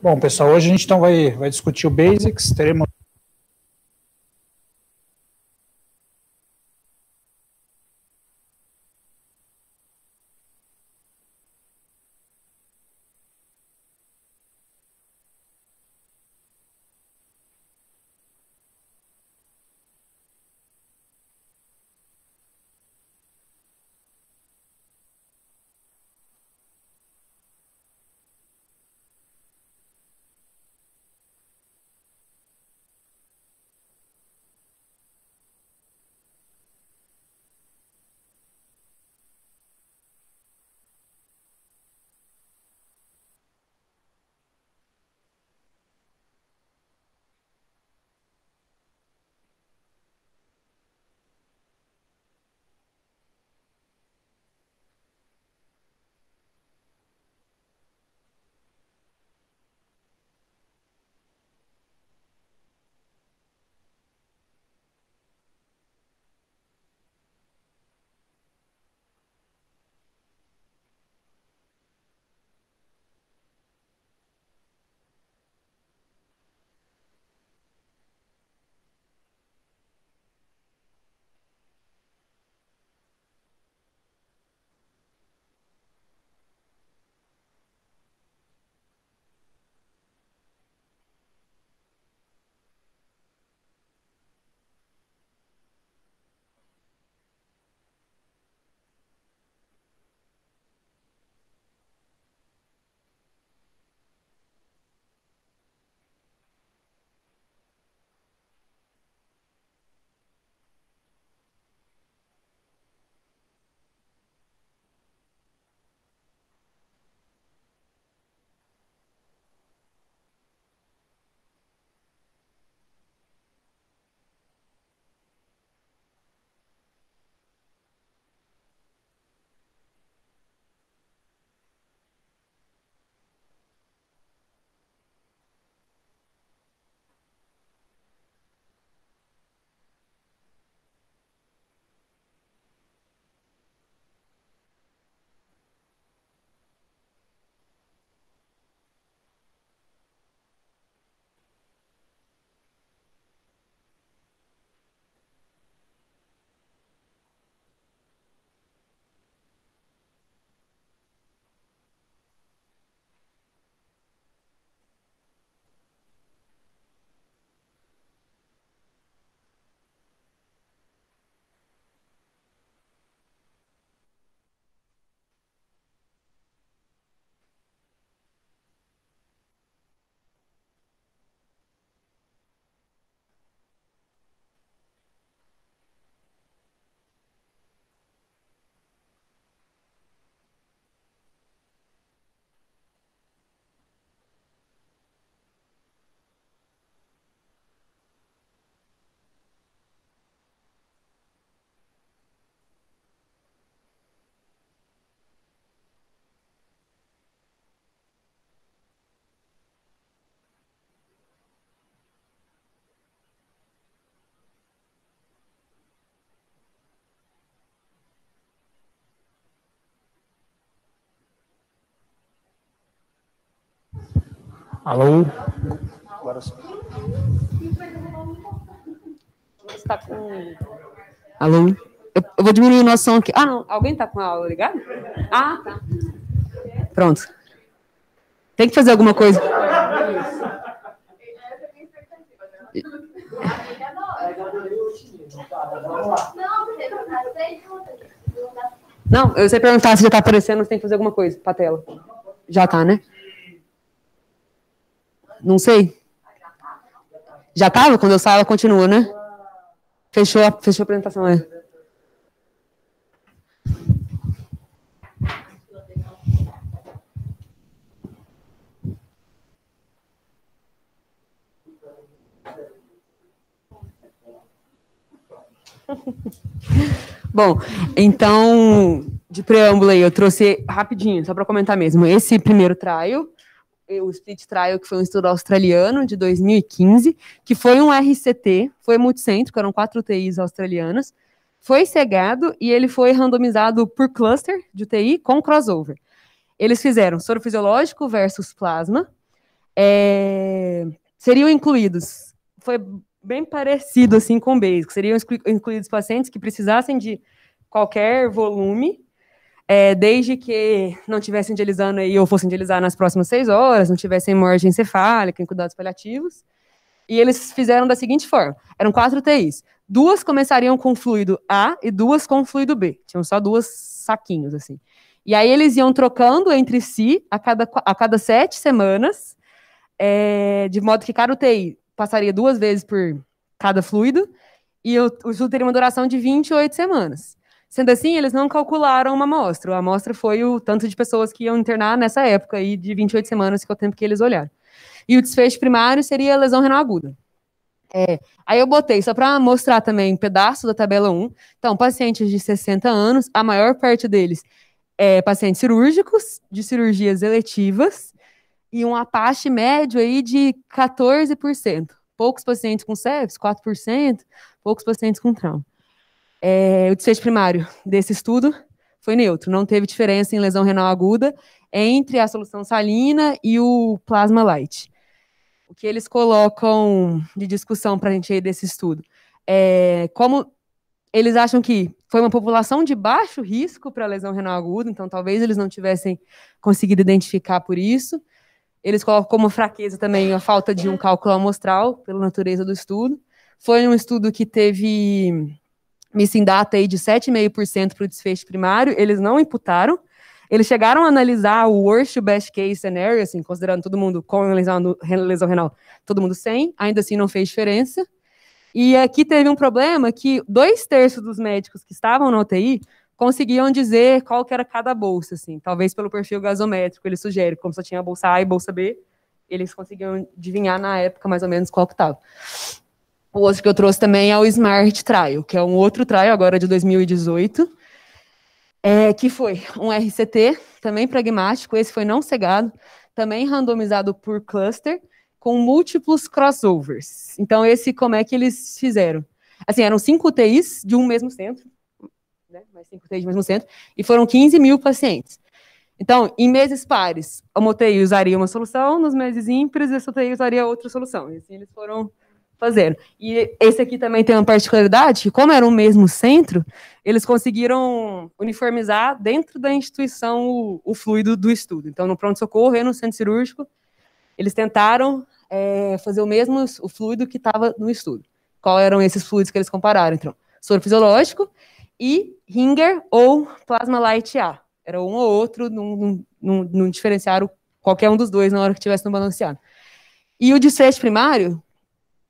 Bom, pessoal, hoje a gente então vai discutir o Basics, teremos Alô? Agora sim. Você tá com... Alô? Eu vou diminuir o som aqui. Ah, não. Alguém tá com a aula ligada? Ah, tá. Pronto. Tem que fazer alguma coisa. Não, eu sei perguntar se já tá aparecendo, você tem que fazer alguma coisa pra tela. Já tá, né? Não sei. Já tava? Quando eu saio, ela continua, né? Fechou a apresentação, é. Bom, então, de preâmbulo aí, eu trouxe rapidinho, só para comentar mesmo, esse primeiro trial, o Split Trial, que foi um estudo australiano de 2015, que foi um RCT, foi multicêntrico, eram 4 UTIs australianas, foi cegado e ele foi randomizado por cluster de UTI com crossover. Eles fizeram soro fisiológico versus plasma, seriam incluídos, foi bem parecido assim com o BASIC, seriam incluídos pacientes que precisassem de qualquer volume, desde que não estivessem dialisando aí, ou fossem dialisar nas próximas 6 horas, não tivessem hemorragia encefálica, em cuidados paliativos. E eles fizeram da seguinte forma: eram 4 UTIs. 2 começariam com fluido A e 2 com fluido B. Tinham só 2 saquinhos, assim. E aí eles iam trocando entre si a cada 7 semanas, de modo que cada UTI passaria 2 vezes por cada fluido, e o estudo teria uma duração de 28 semanas. Sendo assim, eles não calcularam uma amostra. A amostra foi o tanto de pessoas que iam internar nessa época aí de 28 semanas, que é o tempo que eles olharam. E o desfecho primário seria a lesão renal aguda. Aí eu botei, só para mostrar também um pedaço da tabela 1. Então, pacientes de 60 anos, a maior parte deles pacientes cirúrgicos, de cirurgias eletivas, e um APACHE médio aí de 14%. Poucos pacientes com sepsis, 4%, poucos pacientes com trauma. O desfecho primário desse estudo foi neutro, não teve diferença em lesão renal aguda entre a solução salina e o plasma light. O que eles colocam de discussão para a gente aí desse estudo como eles acham que foi uma população de baixo risco para lesão renal aguda, então talvez eles não tivessem conseguido identificar por isso. Eles colocam como fraqueza também a falta de um cálculo amostral, pela natureza do estudo. Foi um estudo que teve missing data aí de 7,5% para o desfecho primário, eles não imputaram. Eles chegaram a analisar o worst to best case scenario, assim, considerando todo mundo com lesão renal, todo mundo sem, ainda assim não fez diferença. E aqui teve um problema que 2/3 dos médicos que estavam na UTI conseguiam dizer qual que era cada bolsa, assim, talvez pelo perfil gasométrico, ele sugere, como só tinha a bolsa A e bolsa B, eles conseguiam adivinhar na época mais ou menos qual que estava. O outro que eu trouxe também é o SMART Trial, que é um outro trial, agora de 2018, que foi um RCT, também pragmático, esse foi não cegado, também randomizado por cluster, com múltiplos crossovers. Então, esse, como é que eles fizeram? Assim, eram 5 UTIs de um mesmo centro, né, mais 5 UTIs de um mesmo centro, e foram 15 mil pacientes. Então, em meses pares, uma UTI usaria uma solução, nos meses ímpares, essa UTI usaria outra solução. E assim eles foram fazendo. E esse aqui também tem uma particularidade, que como era o mesmo centro, eles conseguiram uniformizar dentro da instituição o fluido do estudo. Então, no pronto-socorro e no centro cirúrgico, eles tentaram fazer o fluido que estava no estudo. Quais eram esses fluidos que eles compararam? Então, soro fisiológico e Ringer ou plasma light A. Era um ou outro, não diferenciaram qualquer um dos dois na hora que estivesse no balanceado. E o desfecho primário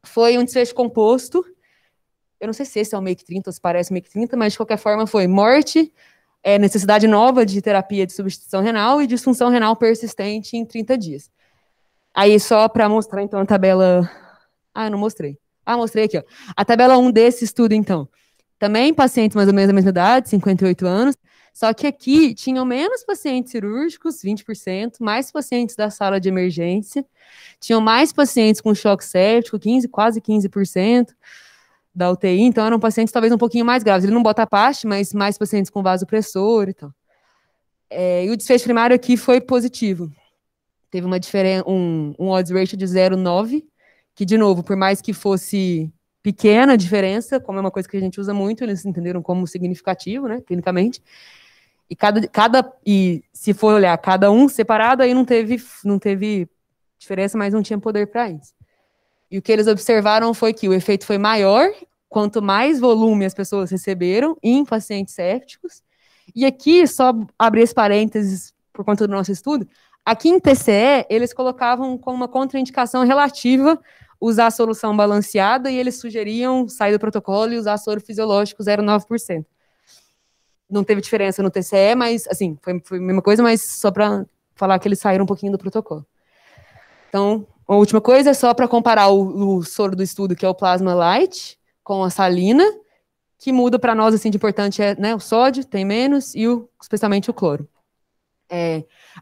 foi um desfecho composto, eu não sei se esse é o MAKE 30 ou se parece o MAKE 30, mas de qualquer forma foi morte, necessidade nova de terapia de substituição renal e disfunção renal persistente em 30 dias. Aí só para mostrar então a tabela... eu não mostrei. Mostrei aqui, ó. A tabela 1 desse estudo, então. Também pacientes mais ou menos da mesma idade, 58 anos, só que aqui tinham menos pacientes cirúrgicos, 20%, mais pacientes da sala de emergência, tinham mais pacientes com choque séptico, quase 15% da UTI, então eram pacientes talvez um pouquinho mais graves. Ele não bota a parte, mas mais pacientes com vasopressor e tal. E o desfecho primário aqui foi positivo. Teve um odds ratio de 0,9, que, de novo, por mais que fosse pequena a diferença, como é uma coisa que a gente usa muito, eles entenderam como significativo, né, clinicamente. E se for olhar cada um separado, aí não teve diferença, mas não tinha poder para isso. E o que eles observaram foi que o efeito foi maior quanto mais volume as pessoas receberam em pacientes sépticos. E aqui, só abrir esse parênteses por conta do nosso estudo, aqui em TCE, eles colocavam como uma contraindicação relativa usar a solução balanceada e eles sugeriam sair do protocolo e usar soro fisiológico 0,9%. Não teve diferença no TCE, mas, assim, foi a mesma coisa, mas só para falar que eles saíram um pouquinho do protocolo. Então, a última coisa é só para comparar o soro do estudo, que é o plasma light, com a salina, que muda para nós, assim, de importante né, o sódio, tem menos, e especialmente o cloro.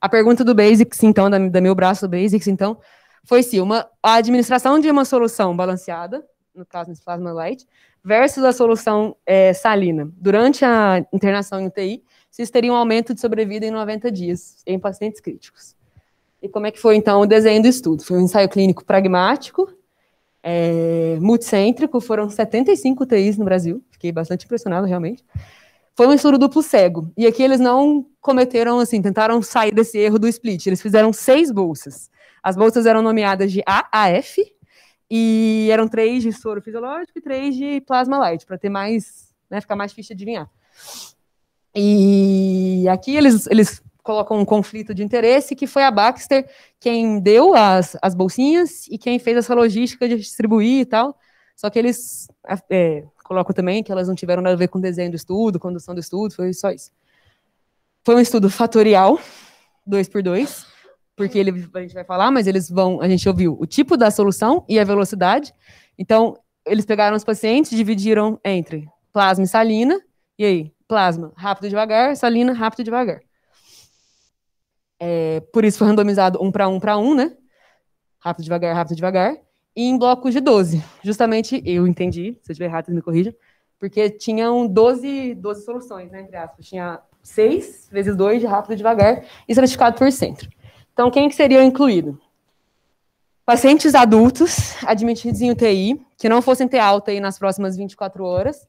A pergunta do Basics, então, da meu braço do Basics, então, foi se a administração de uma solução balanceada, no caso, nesse plasma light, versus a solução salina, durante a internação em UTI, se teria um aumento de sobrevida em 90 dias, em pacientes críticos. E como é que foi, então, o desenho do estudo? Foi um ensaio clínico pragmático, multicêntrico, foram 75 UTIs no Brasil, fiquei bastante impressionado, realmente. Foi um estudo duplo cego, e aqui eles não cometeram, assim, tentaram sair desse erro do split, eles fizeram 6 bolsas. As bolsas eram nomeadas de A a F, e eram 3 de soro fisiológico e 3 de plasma light, para ter mais, né, ficar mais difícil de adivinhar. E aqui eles colocam um conflito de interesse, que foi a Baxter quem deu as bolsinhas e quem fez essa logística de distribuir e tal, só que eles colocam também que elas não tiveram nada a ver com o desenho do estudo, condução do estudo, foi só isso. Foi um estudo fatorial, 2x2, porque a gente vai falar, mas a gente ouviu o tipo da solução e a velocidade, então eles pegaram os pacientes, dividiram entre plasma e salina, e aí, plasma, rápido e devagar, salina, rápido e devagar. Por isso foi randomizado 1 para 1, né? Rápido e devagar. E em blocos de 12. Justamente, eu entendi, se eu estiver errado, vocês me corrijam, porque tinham 12 soluções, né, entre aspas. Tinha 6 vezes 2 de rápido e devagar, e estratificado por centro. Então, quem que seria incluído? Pacientes adultos admitidos em UTI, que não fossem ter alta aí nas próximas 24 horas,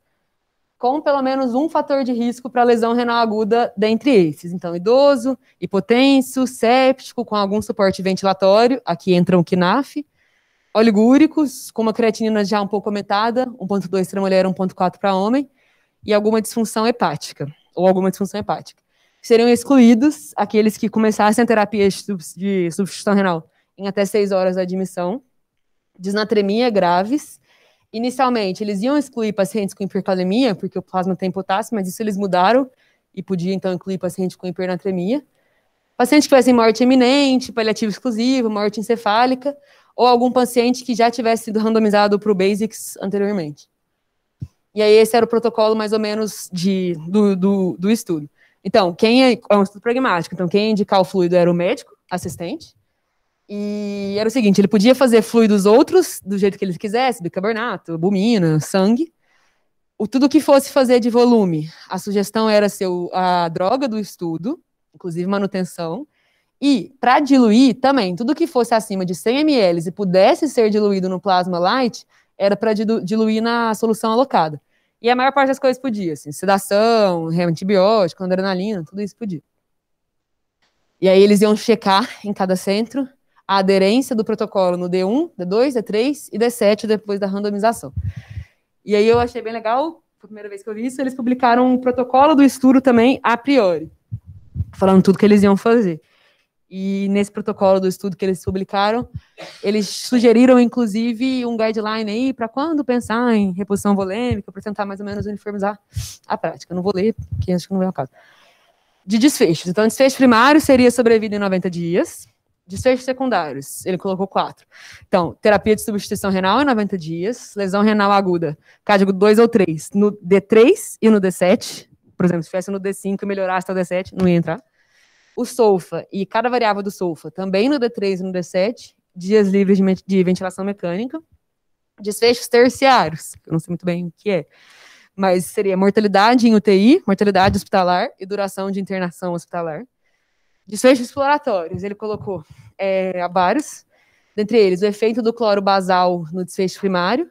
com pelo menos um fator de risco para lesão renal aguda dentre esses. Então, idoso, hipotenso, séptico, com algum suporte ventilatório, aqui entram o KNAF, oligúricos, com uma creatinina já um pouco aumentada, 1,2 para mulher, 1,4 para homem, e alguma disfunção hepática, ou alguma disfunção hepática. Seriam excluídos aqueles que começassem a terapia de substituição renal em até 6 horas da admissão, disnatremia graves. Inicialmente, eles iam excluir pacientes com hipercalemia, porque o plasma tem potássio, mas isso eles mudaram e podia, então, incluir pacientes com hipernatremia. Pacientes que tivessem morte iminente, paliativo exclusivo, morte encefálica, ou algum paciente que já tivesse sido randomizado para o BASICS anteriormente. E aí, esse era o protocolo, mais ou menos, do estudo. Então, é um estudo pragmático, então, quem ia indicar o fluido era o médico assistente. E era o seguinte, ele podia fazer fluidos outros do jeito que ele quisesse, bicarbonato, albumina, sangue. Tudo que fosse fazer de volume, a sugestão era ser a droga do estudo, inclusive manutenção. E, para diluir, também, tudo que fosse acima de 100 ml e pudesse ser diluído no plasma light, era para diluir na solução alocada. E a maior parte das coisas podia, assim, sedação, antibiótico, adrenalina, tudo isso podia. E aí eles iam checar em cada centro a aderência do protocolo no D1, D2, D3 e D7 depois da randomização. E aí eu achei bem legal, foi a primeira vez que eu vi isso, eles publicaram um protocolo do estudo também a priori, falando tudo que eles iam fazer. E nesse protocolo do estudo que eles publicaram, eles sugeriram, inclusive, um guideline aí para quando pensar em reposição volêmica, para tentar mais ou menos uniformizar a prática. Eu não vou ler, porque acho que não é o caso. De desfechos. Então, desfecho primário seria sobrevida em 90 dias. Desfechos secundários, ele colocou 4. Então, terapia de substituição renal em 90 dias, lesão renal aguda, código 2 ou 3, no D3 e no D7. Por exemplo, se tivesse no D5 e melhorasse até o D7, não ia entrar. O SOFA e cada variável do SOFA, também no D3 e no D7, dias livres de ventilação mecânica. Desfechos terciários, eu não sei muito bem o que é, mas seria mortalidade em UTI, mortalidade hospitalar e duração de internação hospitalar. Desfechos exploratórios, ele colocou vários, dentre eles o efeito do cloro basal no desfecho primário.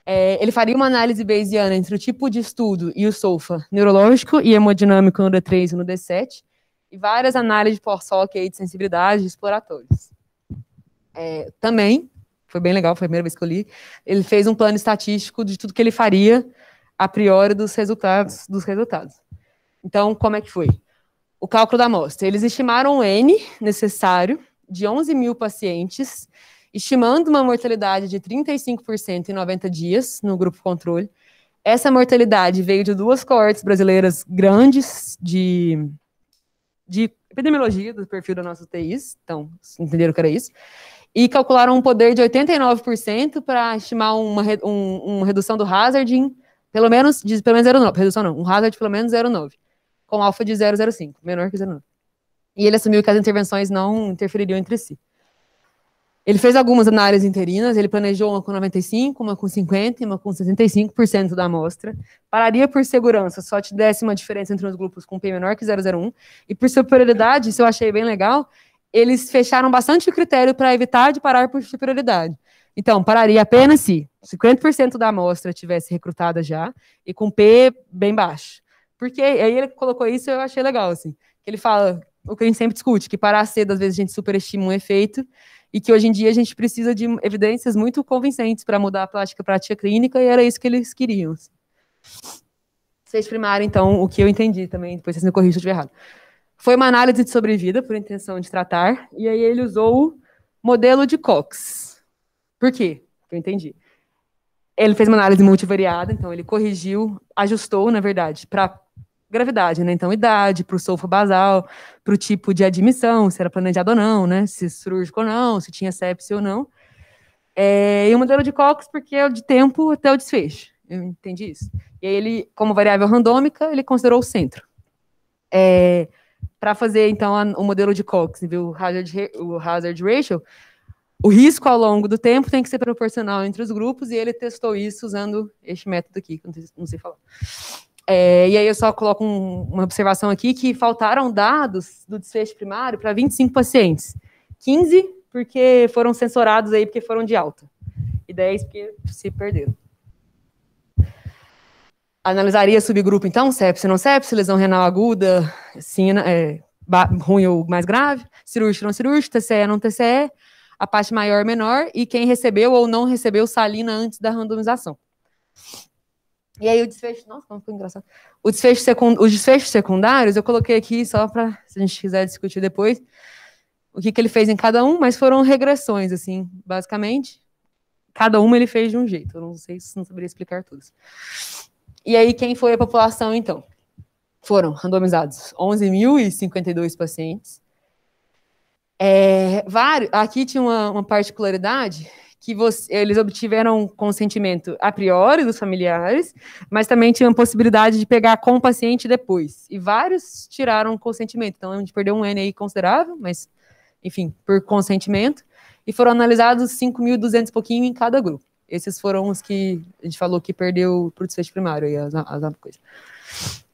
Ele faria uma análise bayesiana entre o tipo de estudo e o SOFA neurológico e hemodinâmico no D3 e no D7, e várias análises de pós-hoc de sensibilidade exploratórios. Também, foi bem legal, foi a primeira vez que eu li, ele fez um plano estatístico de tudo que ele faria a priori dos resultados. Então, como é que foi? O cálculo da amostra. Eles estimaram o N necessário de 11 mil pacientes, estimando uma mortalidade de 35% em 90 dias no grupo controle. Essa mortalidade veio de 2 coortes brasileiras grandes de epidemiologia do perfil da nossa UTIs, então, entenderam que era isso, e calcularam um poder de 89% para estimar uma redução do hazard pelo menos 0,9, redução não, um hazard de pelo menos 0,9. Com alfa de 0,05, menor que 0,9. E ele assumiu que as intervenções não interfeririam entre si. Ele fez algumas análises interinas, ele planejou uma com 95%, uma com 50% e uma com 65% da amostra. Pararia por segurança, só te desse uma diferença entre os grupos com P menor que 0,01. E por superioridade, isso eu achei bem legal, eles fecharam bastante o critério para evitar de parar por prioridade. Então, pararia apenas se 50% da amostra tivesse recrutada já e com P bem baixo. Porque aí ele colocou isso e eu achei legal, assim. Que ele fala o que a gente sempre discute, que parar cedo, às vezes, a gente superestima um efeito e que hoje em dia a gente precisa de evidências muito convincentes para mudar a prática clínica, e era isso que eles queriam. Desfecho primário, então, o que eu entendi também, depois vocês me corrigem se eu estiver errado. Foi uma análise de sobrevida por intenção de tratar, e aí ele usou o modelo de Cox. Por quê? Eu entendi. Ele fez uma análise multivariada, então ele corrigiu, ajustou, na verdade, para gravidade, né? Então, idade, para o sulfo basal, para o tipo de admissão, se era planejado ou não, né? Se cirúrgico ou não, se tinha sepse ou não. E o modelo de Cox, porque é de tempo até o desfecho. Eu entendi isso. E aí ele, como variável randômica, ele considerou o centro. Para fazer, então, o modelo de Cox, viu, o hazard ratio, o risco ao longo do tempo tem que ser proporcional entre os grupos, e ele testou isso usando este método aqui, que eu não sei falar. E aí eu só coloco uma observação aqui, que faltaram dados do desfecho primário para 25 pacientes. 15 porque foram censurados aí, porque foram de alta. E 10 porque se perderam. Analisaria subgrupo, então, sepse, não sepse, lesão renal aguda, sina, ruim ou mais grave, cirúrgico, não cirúrgico, TCE, não TCE, a parte maior, menor, e quem recebeu ou não recebeu salina antes da randomização. E aí o desfecho, nossa, como ficou engraçado. Os desfechos secundários, eu coloquei aqui só para, se a gente quiser discutir depois, o que ele fez em cada um, mas foram regressões, assim, basicamente. Cada uma ele fez de um jeito, eu não sei se não saberia explicar todas. E aí, quem foi a população, então? Foram randomizados 11.052 pacientes. Aqui tinha uma particularidade, que eles obtiveram consentimento a priori dos familiares, mas também tinham possibilidade de pegar com o paciente depois. E vários tiraram consentimento. Então, a gente perdeu um N aí considerável, mas, enfim, por consentimento. E foram analisados 5.200 e pouquinho em cada grupo. Esses foram os que a gente falou que perdeu para o desfecho primário. Aí, as coisas.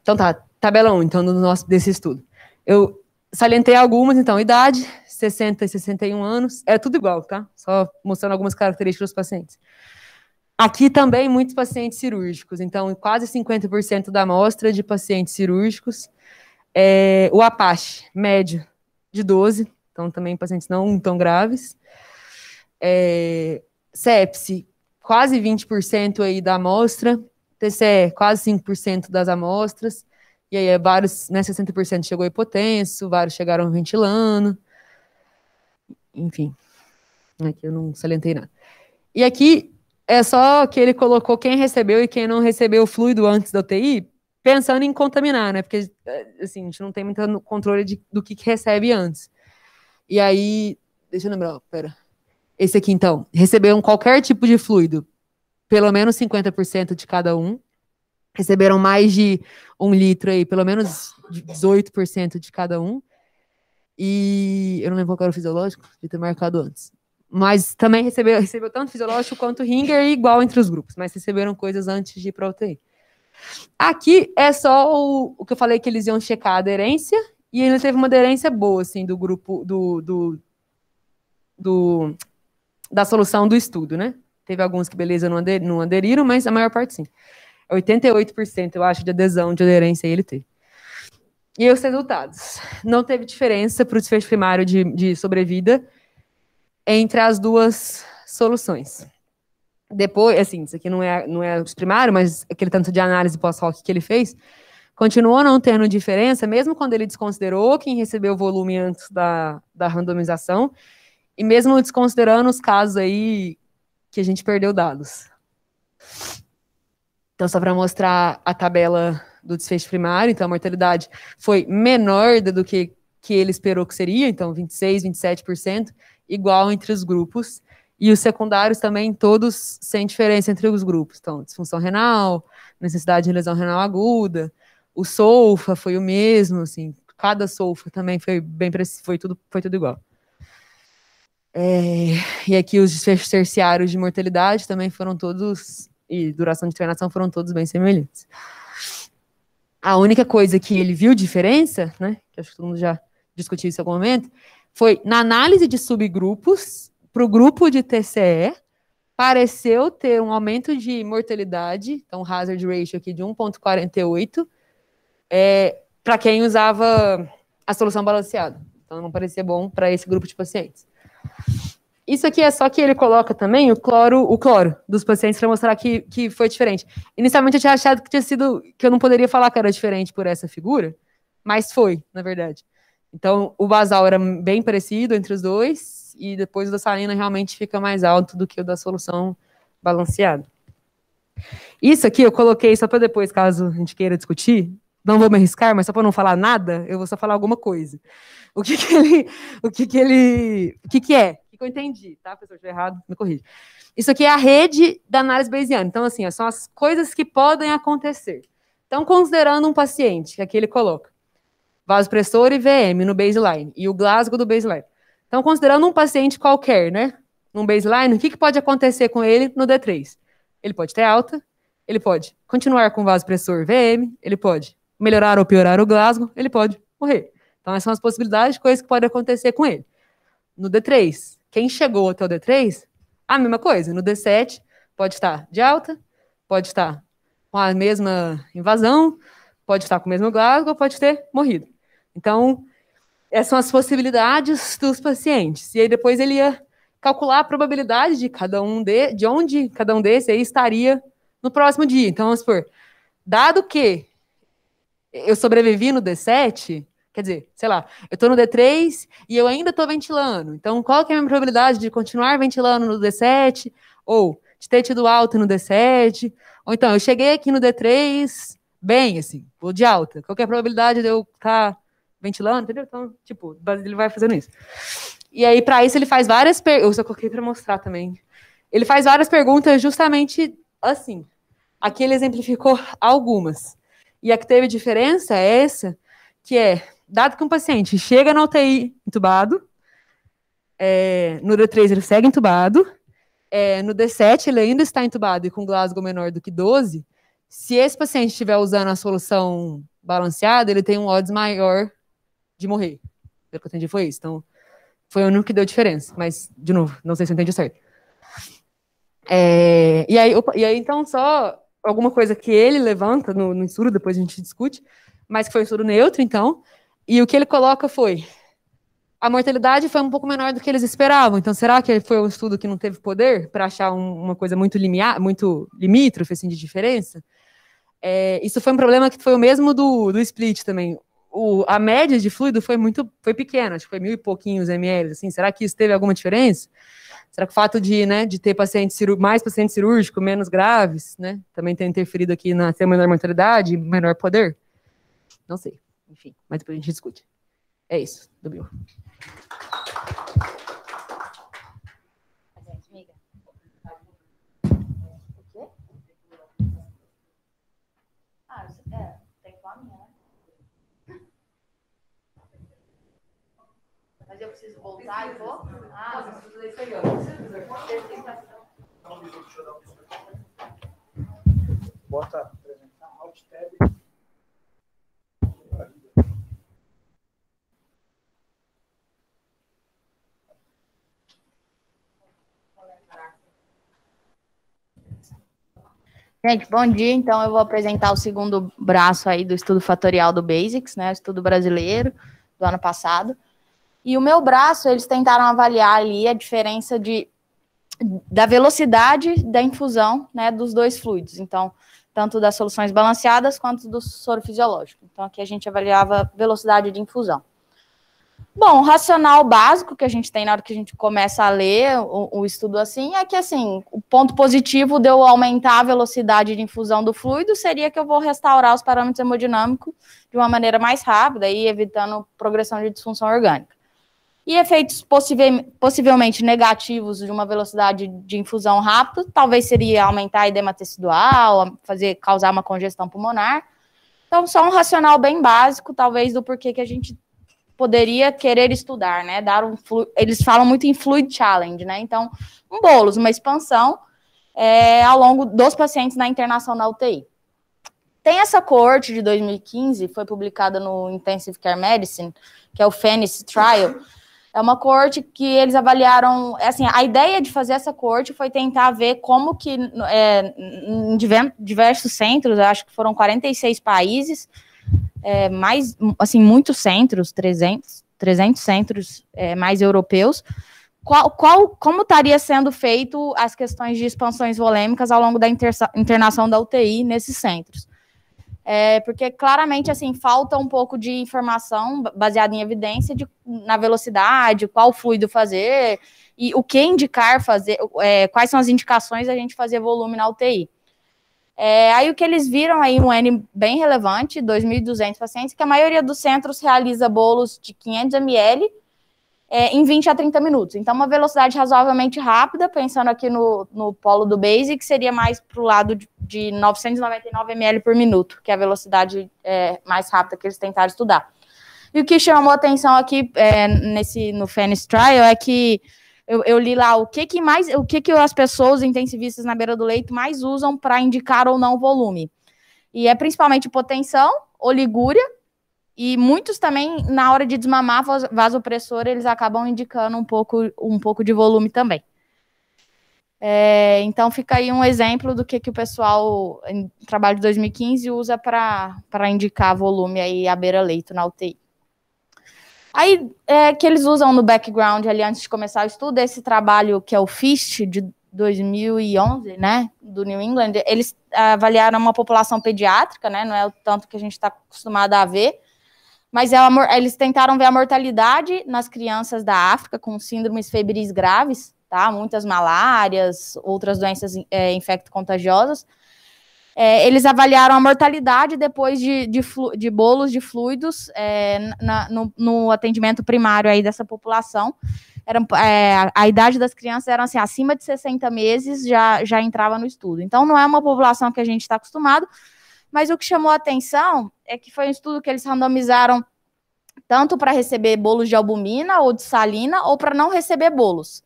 Então tá, tabela 1, então, desse estudo. Eu salientei algumas, então, idade, 60 e 61 anos, é tudo igual, tá? Só mostrando algumas características dos pacientes. Aqui também muitos pacientes cirúrgicos, então quase 50% da amostra de pacientes cirúrgicos. O Apache, médio, de 12, então também pacientes não tão graves. Sepse, quase 20% aí da amostra, TCE, quase 5% das amostras, e aí vários, né, 60% chegou hipotenso, vários chegaram ventilando, enfim, aqui eu não salientei nada. E aqui é só que ele colocou quem recebeu e quem não recebeu fluido antes da UTI, pensando em contaminar, né, porque, assim, a gente não tem muito controle do que recebe antes. E aí, deixa eu lembrar, pera. Esse aqui, então, receberam qualquer tipo de fluido, pelo menos 50% de cada um. Receberam mais de 1 litro aí, pelo menos 18% de cada um. E eu não lembro qual era o fisiológico, de ter marcado antes. Mas também recebeu tanto fisiológico quanto Ringer, igual entre os grupos, mas receberam coisas antes de ir para a UTI. Aqui é só o que eu falei que eles iam checar a aderência, e ele teve uma aderência boa, assim, do grupo, da solução do estudo, né? Teve alguns que, beleza, não aderiram, mas a maior parte sim. 88%, eu acho, de adesão, de aderência ele teve. E os resultados? Não teve diferença para o desfecho primário de sobrevida entre as duas soluções. Depois, assim, isso aqui não é o primário, mas aquele tanto de análise pós-hoc que ele fez, continuou não tendo diferença, mesmo quando ele desconsiderou quem recebeu o volume antes da randomização, e mesmo desconsiderando os casos aí que a gente perdeu dados. Então, só para mostrar a tabela do desfecho primário, então a mortalidade foi menor do que ele esperou que seria, então 26%, 27%, igual entre os grupos, e os secundários também todos sem diferença entre os grupos, então disfunção renal, necessidade de lesão renal aguda, o SOLFA foi o mesmo, assim, cada SOLFA também foi tudo igual. E aqui os desfechos terciários de mortalidade também foram todos, e duração de internação foram todos bem semelhantes. A única coisa que ele viu diferença, né, que acho que todo mundo já discutiu isso em algum momento, foi na análise de subgrupos, para o grupo de TCE, pareceu ter um aumento de mortalidade, então hazard ratio aqui de 1,48, para quem usava a solução balanceada. Então não parecia bom para esse grupo de pacientes. Isso aqui é só que ele coloca também o cloro dos pacientes para mostrar que foi diferente. Inicialmente eu tinha achado que eu não poderia falar que era diferente por essa figura, mas foi, na verdade. Então o basal era bem parecido entre os dois, e depois o da salina realmente fica mais alto do que o da solução balanceada. Isso aqui eu coloquei só para depois, caso a gente queira discutir. Não vou me arriscar, mas só para não falar nada, eu vou só falar alguma coisa. O que é? O que eu entendi, tá? Se eu estiver errado, me corrija. Isso aqui é a rede da análise bayesiana. Então, assim, são as coisas que podem acontecer. Então, considerando um paciente, que aqui ele coloca vasopressor e VM no baseline, e o Glasgow do baseline. Então, considerando um paciente qualquer, né? Num baseline, o que pode acontecer com ele no D3? Ele pode ter alta, ele pode continuar com vasopressor VM, ele pode melhorar ou piorar o Glasgow, ele pode morrer. Então, essas são as possibilidades de coisas que podem acontecer com ele. No D3, quem chegou até o D3, a mesma coisa. No D7, pode estar de alta, pode estar com a mesma invasão, pode estar com o mesmo Glasgow, pode ter morrido. Então, essas são as possibilidades dos pacientes. E aí, depois, ele ia calcular a probabilidade de cada um de onde cada um desses aí estaria no próximo dia. Então, vamos supor, dado que eu sobrevivi no D7, quer dizer, sei lá, eu estou no D3 e eu ainda estou ventilando. Então, qual que é a minha probabilidade de continuar ventilando no D7? Ou de ter tido alta no D7? Ou então, eu cheguei aqui no D3 bem, assim, ou de alta. Qual que é a probabilidade de eu estar ventilando? Entendeu? Então, tipo, ele vai fazendo isso. E aí, para isso, ele faz várias perguntas. Eu só coloquei para mostrar também. Ele faz várias perguntas justamente assim. Aqui ele exemplificou algumas. E a que teve diferença é essa, que é, dado que um paciente chega na UTI entubado, no D3 ele segue entubado, no D7 ele ainda está entubado e com Glasgow menor do que 12, se esse paciente estiver usando a solução balanceada, ele tem um odds maior de morrer. Pelo que eu entendi foi isso. Então, foi o único que deu diferença. Mas, de novo, não sei se eu entendi certo. E aí, então, só alguma coisa que ele levanta no estudo, depois a gente discute, mas que foi um estudo neutro, então, e o que ele coloca foi, a mortalidade foi um pouco menor do que eles esperavam, então será que foi um estudo que não teve poder para achar uma coisa muito limítrofe, assim, de diferença? Isso foi um problema que foi o mesmo do split também. A média de fluido foi pequena, acho que foi 1.000 e pouquinhos ml, assim, será que isso teve alguma diferença? Será que o fato de ter mais pacientes cirúrgicos, menos graves, né, também tem interferido aqui na ter menor mortalidade, menor poder? Não sei. Enfim, mas depois a gente discute. É isso, do Bill. Tem com a minha, né? Mas eu preciso voltar e vou? Bota apresentar Alt Tab. Gente, bom dia. Então, eu vou apresentar o segundo braço aí do estudo fatorial do Basics, né? Estudo brasileiro do ano passado. E o meu braço, eles tentaram avaliar ali a diferença da velocidade da infusão, né, dos dois fluidos. Então, tanto das soluções balanceadas quanto do soro fisiológico. Então, aqui a gente avaliava velocidade de infusão. Bom, o racional básico que a gente tem na hora que a gente começa a ler o estudo assim, é que assim, o ponto positivo de eu aumentar a velocidade de infusão do fluido seria que eu vou restaurar os parâmetros hemodinâmicos de uma maneira mais rápida e evitando progressão de disfunção orgânica. E efeitos possivelmente negativos de uma velocidade de infusão rápida, talvez seria aumentar a edema tecidual, causar uma congestão pulmonar. Então, só um racional bem básico, talvez, do porquê que a gente poderia querer estudar, né? Eles falam muito em fluid challenge, né? Então, um bolos, uma expansão ao longo dos pacientes na internação na UTI. Tem essa coorte de 2015, foi publicada no Intensive Care Medicine, que é o FENICE Trial, É uma coorte que eles avaliaram, assim, a ideia de fazer essa coorte foi tentar ver como que em diversos centros, eu acho que foram 46 países, mais, assim, muitos centros, 300 centros mais europeus, como estaria sendo feito as questões de expansões volêmicas ao longo da internação da UTI nesses centros. Porque claramente, assim, falta um pouco de informação baseada em evidência na velocidade, qual fluido fazer e o que indicar fazer, quais são as indicações da gente fazer volume na UTI. Aí o que eles viram aí, um N bem relevante, 2.200 pacientes, que a maioria dos centros realiza bolos de 500 ml em 20 a 30 minutos. Então, uma velocidade razoavelmente rápida, pensando aqui no polo do BASIC, seria mais para o lado de 999 ml por minuto, que é a velocidade mais rápida que eles tentaram estudar. E o que chamou atenção aqui no FENIS Trial é que eu li lá o que as pessoas intensivistas na beira do leito mais usam para indicar ou não volume. E é principalmente hipotensão, oligúria, e muitos também, na hora de desmamar vasopressor, eles acabam indicando um pouco de volume também. Então, fica aí um exemplo do que o pessoal, em trabalho de 2015, usa para indicar volume aí à beira-leito na UTI. Aí, que eles usam no background ali antes de começar o estudo, esse trabalho que é o FIST, de 2011, né, do New England, eles avaliaram uma população pediátrica, né, não é o tanto que a gente está acostumado a ver, mas eles tentaram ver a mortalidade nas crianças da África com síndromes febris graves, tá? Muitas malárias, outras doenças infecto-contagiosas. Eles avaliaram a mortalidade depois de bolos de fluidos no atendimento primário aí dessa população. A idade das crianças era assim, acima de 60 meses já entrava no estudo. Então, não é uma população que a gente está acostumado, mas o que chamou a atenção é que foi um estudo que eles randomizaram tanto para receber bolos de albumina ou de salina, ou para não receber bolos.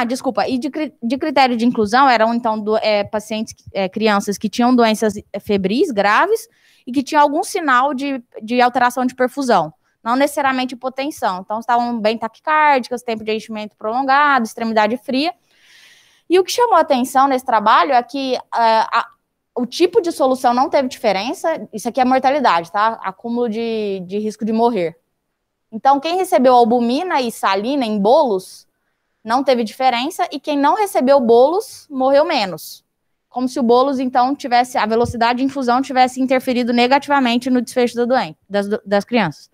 Desculpa, e de critério de inclusão eram, então, pacientes, crianças que tinham doenças febris graves e que tinham algum sinal de alteração de perfusão, não necessariamente hipotensão. Então, estavam bem taquicárdicas, tempo de enchimento prolongado, extremidade fria. E o que chamou a atenção nesse trabalho é que o tipo de solução não teve diferença. Isso aqui é mortalidade, tá? Acúmulo de risco de morrer. Então, quem recebeu albumina e salina em bolos não teve diferença, e quem não recebeu bolos morreu menos. Como se o bolos, então, a velocidade de infusão tivesse interferido negativamente no desfecho das crianças.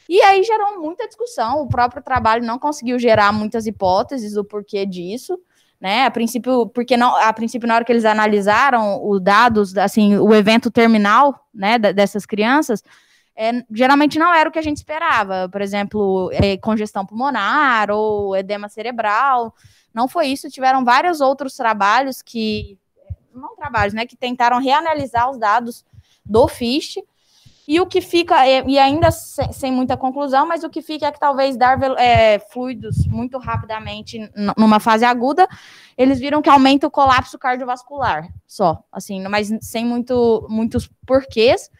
E aí gerou muita discussão, o próprio trabalho não conseguiu gerar muitas hipóteses do porquê disso, né? A princípio, na hora que eles analisaram os dados, assim, o evento terminal, né, dessas crianças, geralmente não era o que a gente esperava. Por exemplo, congestão pulmonar ou edema cerebral. Não foi isso. Tiveram vários outros trabalhos que tentaram reanalisar os dados do FIST. E o que fica, e ainda sem muita conclusão, mas o que fica é que talvez dar fluidos muito rapidamente numa fase aguda, eles viram que aumenta o colapso cardiovascular, só, assim, mas sem muitos porquês.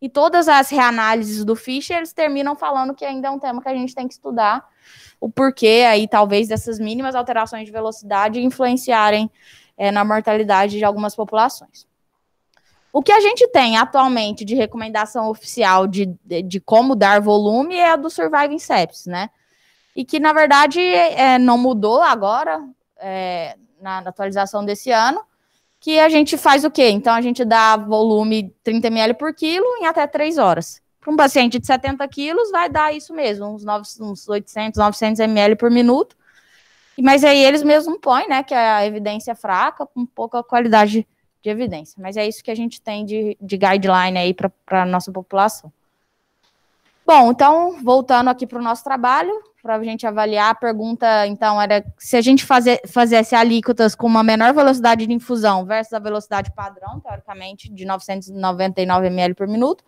E todas as reanálises do FISH, eles terminam falando que ainda é um tema que a gente tem que estudar, o porquê aí, talvez, dessas mínimas alterações de velocidade influenciarem na mortalidade de algumas populações. O que a gente tem atualmente de recomendação oficial de como dar volume é a do Surviving Sepsis, né? E que, na verdade, não mudou agora, na atualização desse ano, que a gente faz o quê? Então, a gente dá volume 30 ml por quilo em até 3 horas. Para um paciente de 70 quilos, vai dar isso mesmo, uns 800, 900 ml por minuto. Mas aí eles mesmos põem, né, que a evidência é fraca, com pouca qualidade de evidência. Mas é isso que a gente tem de guideline aí para a nossa população. Bom, então, voltando aqui para o nosso trabalho, para a gente avaliar, a pergunta, então, era se a gente fizesse alíquotas com uma menor velocidade de infusão versus a velocidade padrão, teoricamente, de 999 ml por minuto,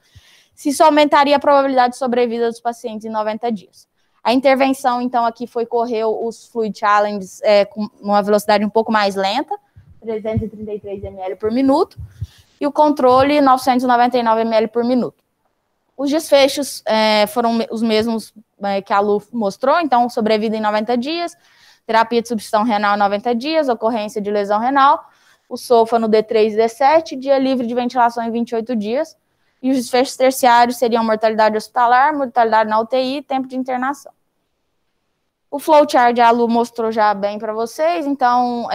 se isso aumentaria a probabilidade de sobrevida dos pacientes em 90 dias. A intervenção, então, aqui foi correr os Fluid Challenges com uma velocidade um pouco mais lenta, 333 ml por minuto, e o controle, 999 ml por minuto. Os desfechos foram os mesmos que a Lu mostrou, então sobrevida em 90 dias, terapia de substituição renal em 90 dias, ocorrência de lesão renal, o SOFA no D3 e D7, dia livre de ventilação em 28 dias, e os desfechos terciários seriam mortalidade hospitalar, mortalidade na UTI e tempo de internação. O flowchart a Lu mostrou já bem para vocês, então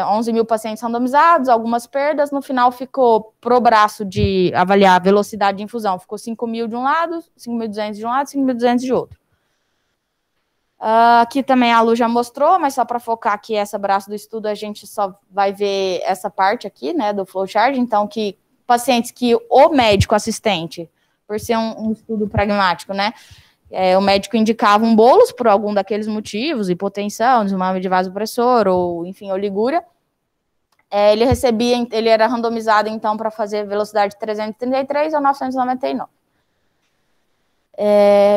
11 mil pacientes randomizados, algumas perdas, no final ficou pro braço de avaliar a velocidade de infusão, ficou 5.000 de um lado, 5.200 de um lado, 5.200 de outro. Aqui também a Lu já mostrou, mas só para focar aqui essa braço do estudo, a gente só vai ver essa parte aqui, né, do flowchart, então que pacientes que o médico assistente, por ser um estudo pragmático, né, o médico indicava um bolos por algum daqueles motivos, hipotensão, desmame de vasopressor, ou, enfim, oligúria. Ele era randomizado, então, para fazer velocidade 333 ou 999.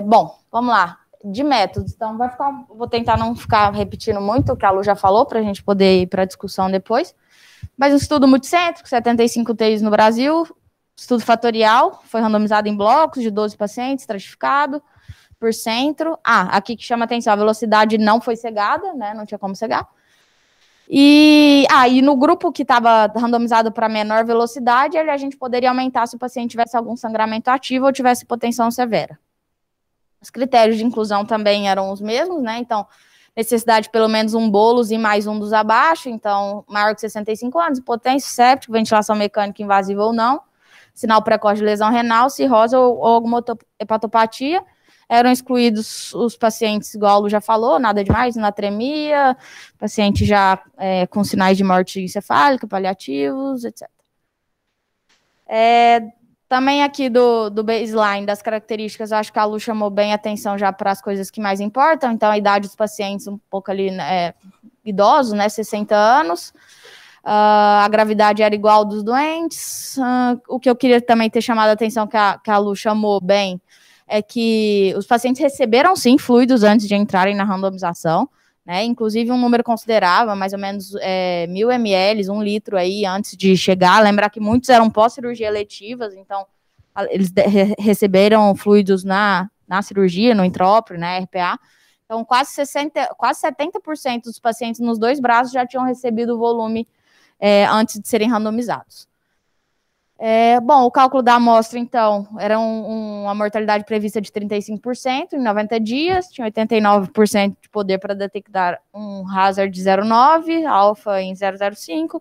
Bom, vamos lá. De métodos, então, vou tentar não ficar repetindo muito o que a Lu já falou, para a gente poder ir para a discussão depois. Mas um estudo multicêntrico, 75 UTIs no Brasil, estudo fatorial, foi randomizado em blocos de 12 pacientes, estratificado por centro. Aqui que chama atenção, a velocidade não foi cegada, né? Não tinha como cegar. E no grupo que estava randomizado para menor velocidade, a gente poderia aumentar se o paciente tivesse algum sangramento ativo ou tivesse hipotensão severa. Os critérios de inclusão também eram os mesmos, né? Então, necessidade de pelo menos um bolos e mais um dos abaixo, então, maior que 65 anos, hipotência, séptico, ventilação mecânica invasiva ou não, sinal precoce de lesão renal, cirrose ou alguma hepatopatia. Eram excluídos os pacientes, igual a Lu já falou, nada demais, natremia, paciente já com sinais de morte encefálica, paliativos, etc. Também aqui do baseline, das características, eu acho que a Lu chamou bem a atenção já para as coisas que mais importam, então a idade dos pacientes um pouco ali, idosos, né, 60 anos, a gravidade era igual dos doentes, o que eu queria também ter chamado a atenção, que a Lu chamou bem, é que os pacientes receberam, sim, fluidos antes de entrarem na randomização, né, inclusive um número considerável, mais ou menos 1.000 ml, 1 litro aí, antes de chegar. Lembrar que muitos eram pós-cirurgia eletivas, então eles receberam fluidos na cirurgia, no intróprio, né, RPA. Então, quase 70% dos pacientes nos 2 braços já tinham recebido o volume antes de serem randomizados. Bom, o cálculo da amostra, então, era uma mortalidade prevista de 35% em 90 dias, tinha 89% de poder para detectar um hazard de 0,9, alfa em 0,05,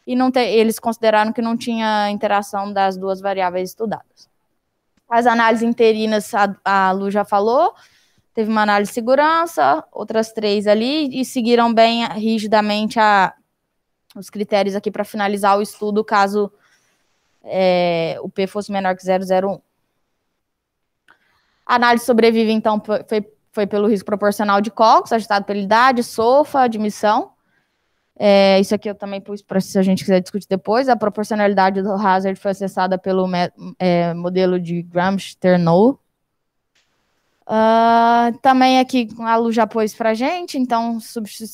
e eles consideraram que não tinha interação das duas variáveis estudadas. As análises interinas, a Lu já falou, teve uma análise de segurança, outras 3 ali, e seguiram bem rigidamente os critérios aqui para finalizar o estudo, caso o P fosse menor que 0,01. A análise sobrevive, então, foi pelo risco proporcional de Cox, ajustado pela idade, SOFA, admissão. Isso aqui eu também pus para se a gente quiser discutir depois. A proporcionalidade do hazard foi acessada pelo modelo de Gram-Sternow. Também aqui a Lu já pôs para a gente, então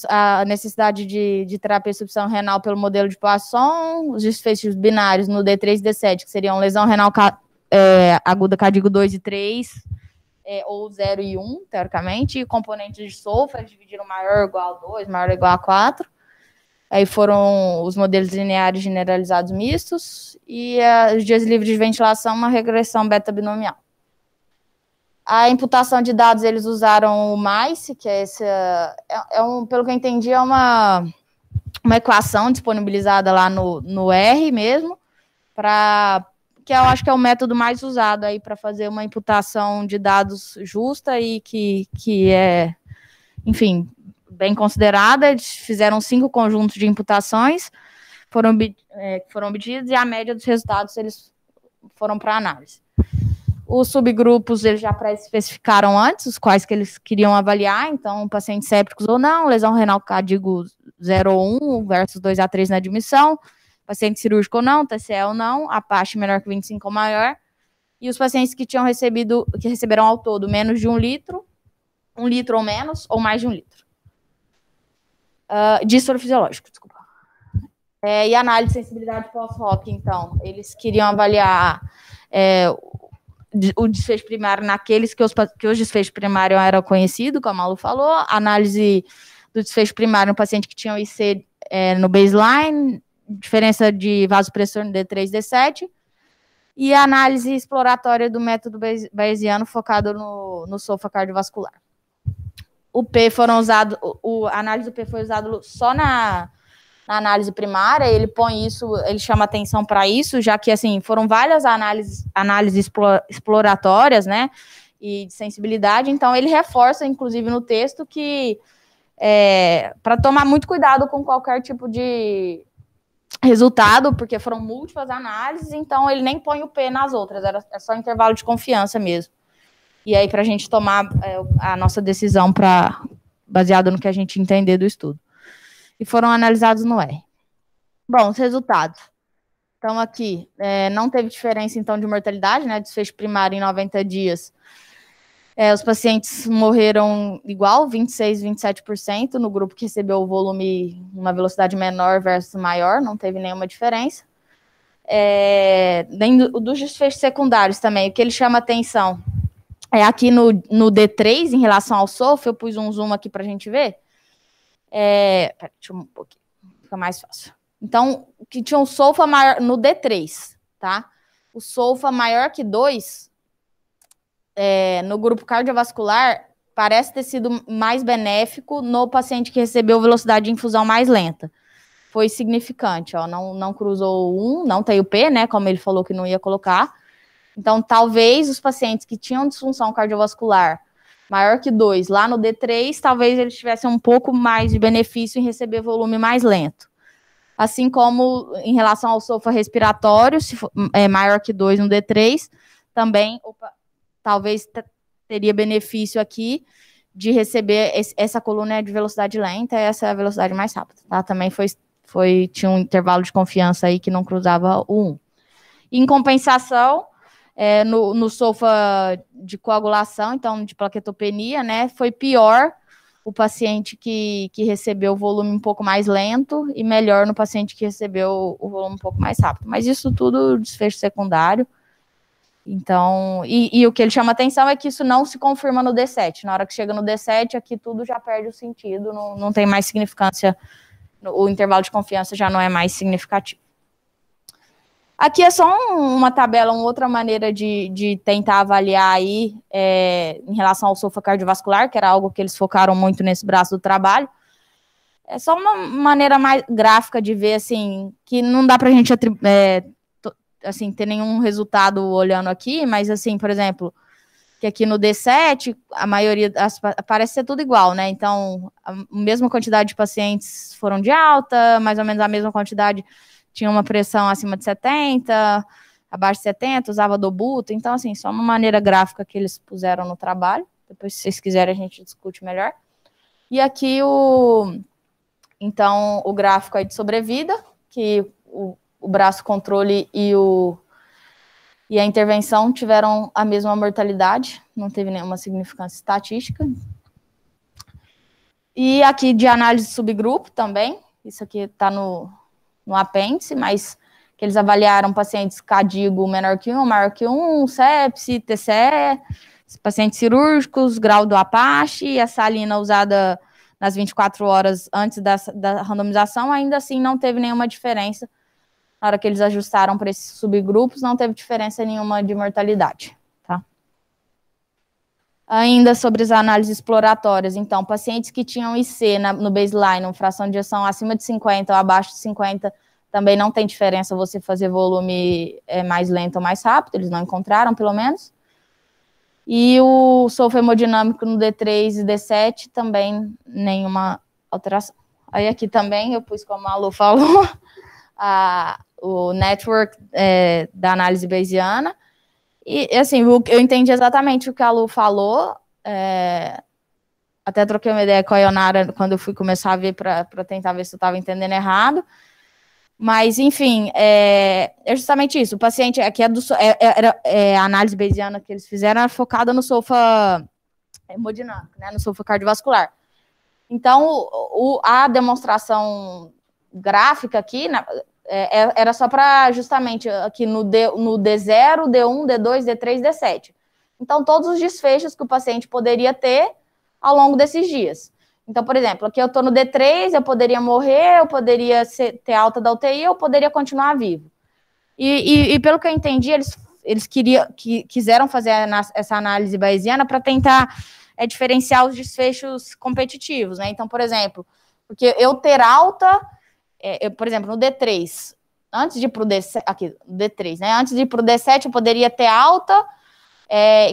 a necessidade de terapia de substituição renal pelo modelo de Poisson, os desfechos binários no D3 e D7, que seriam lesão renal aguda Cadigo 2 e 3, ou 0 e 1, teoricamente, e componentes de SOFA, dividiram maior ou igual a 2, maior ou igual a 4. Aí foram os modelos lineares generalizados mistos, e os dias livres de ventilação, uma regressão beta-binomial. A imputação de dados, eles usaram o MICE, que pelo que eu entendi, é uma equação disponibilizada lá no R mesmo, que eu acho que é o método mais usado aí para fazer uma imputação de dados justa e que é, enfim, bem considerada. Eles fizeram 5 conjuntos de imputações, foram obtidos, e a média dos resultados eles foram para análise. Os subgrupos, eles já pré-especificaram antes, os quais que eles queriam avaliar, então, pacientes sépticos ou não, lesão renal Cadigo 0 ou 1 versus 2 a 3 na admissão, paciente cirúrgico ou não, TCE ou não, Apache menor que 25 ou maior, e os pacientes que receberam ao todo menos de 1 litro ou menos, ou mais de 1 litro. De soro fisiológico, desculpa. E análise de sensibilidade pós-ROC, então, eles queriam avaliar o desfecho primário naqueles que os desfechos primários eram conhecidos, como a Lu falou, análise do desfecho primário no paciente que tinha o IC no baseline, diferença de vasopressor no D3 e D7, e a análise exploratória do método bayesiano focado no SOFA cardiovascular. O P foram usados, a análise do P foi usado só na análise primária, ele põe isso, ele chama atenção para isso, já que, assim, foram várias análises exploratórias, né, e de sensibilidade, então ele reforça, inclusive, no texto que para tomar muito cuidado com qualquer tipo de resultado, porque foram múltiplas análises, então ele nem põe o P nas outras, é só intervalo de confiança mesmo. E aí, para a gente tomar a nossa decisão baseado no que a gente entender do estudo. E foram analisados no R. Bom, os resultados. Então, aqui, não teve diferença, então, de mortalidade, né, desfecho primário em 90 dias. Os pacientes morreram igual, 26%, 27%, no grupo que recebeu o volume, uma velocidade menor versus maior, não teve nenhuma diferença. Nem dos desfechos secundários também, o que ele chama atenção aqui no D3, em relação ao SOFA, eu pus um zoom aqui para a gente ver. Deixa eu um pouquinho, fica mais fácil. Então, que tinha um SOFA maior no D3, tá? O SOFA maior que 2, no grupo cardiovascular, parece ter sido mais benéfico no paciente que recebeu velocidade de infusão mais lenta. Foi significante, ó, não cruzou 1, não tem o P, né, como ele falou que não ia colocar. Então, talvez os pacientes que tinham disfunção cardiovascular maior que 2, lá no D3, talvez eles tivessem um pouco mais de benefício em receber volume mais lento. Assim como em relação ao SOFA respiratório, se for maior que 2 no D3, também, talvez teria benefício aqui de receber essa coluna de velocidade lenta, essa é a velocidade mais rápida, tá? Também tinha um intervalo de confiança aí que não cruzava o 1. Em compensação, no SOFA de coagulação, então de plaquetopenia, né, foi pior o paciente que recebeu o volume um pouco mais lento e melhor no paciente que recebeu o volume um pouco mais rápido. Mas isso tudo desfecho secundário. Então, e o que ele chama atenção é que isso não se confirma no D7. Na hora que chega no D7, aqui tudo já perde o sentido, não tem mais significância, o intervalo de confiança já não é mais significativo. Aqui é só uma tabela, uma outra maneira de tentar avaliar aí em relação ao SOFA cardiovascular, que era algo que eles focaram muito nesse braço do trabalho. É só uma maneira mais gráfica de ver, assim, que não dá para a gente assim, ter nenhum resultado olhando aqui, mas, assim, por exemplo, que aqui no D7, a maioria, parece ser tudo igual, né? Então, a mesma quantidade de pacientes foram de alta, mais ou menos a mesma quantidade tinha uma pressão acima de 70, abaixo de 70, usava dobuta. Então, assim, só uma maneira gráfica que eles puseram no trabalho. Depois, se vocês quiserem, a gente discute melhor. E aqui, então, o gráfico aí de sobrevida, que o braço controle e a intervenção tiveram a mesma mortalidade, não teve nenhuma significância estatística. E aqui de análise de subgrupo também, isso aqui está no apêndice, mas que eles avaliaram pacientes CADIGO menor que 1, maior que 1, sepse, TCE, pacientes cirúrgicos, grau do Apache, e a salina usada nas 24 horas antes da randomização, ainda assim não teve nenhuma diferença. Na hora que eles ajustaram para esses subgrupos, não teve diferença nenhuma de mortalidade. Tá? Ainda sobre as análises exploratórias, então, pacientes que tinham IC no baseline, uma fração de ejeção acima de 50 ou abaixo de 50, também não tem diferença você fazer volume mais lento ou mais rápido, eles não encontraram, pelo menos. E o SOFA hemodinâmico no D3 e D7, também nenhuma alteração. Aí aqui também eu pus, como a Lu falou, o network da análise bayesiana. E, assim, eu entendi exatamente o que a Lu falou. Até troquei uma ideia com a Ionara quando eu fui começar a ver para tentar ver se eu estava entendendo errado. Mas, enfim, é justamente isso. O paciente aqui a análise bayesiana que eles fizeram era focada no SOFA hemodinâmico, né, no SOFA cardiovascular. Então, a demonstração gráfica aqui, era só para justamente aqui no D0, D1, D2, D3, D7. Então, todos os desfechos que o paciente poderia ter ao longo desses dias. Então, por exemplo, aqui eu estou no D3, eu poderia morrer, eu poderia ter alta da UTI, eu poderia continuar vivo. E pelo que eu entendi, eles quiseram fazer essa análise bayesiana para tentar diferenciar os desfechos competitivos, né? Então, por exemplo, porque eu ter alta, por exemplo, no D3, antes de ir para o D7, aqui, D3, né? Antes de ir para o D7, eu poderia ter alta.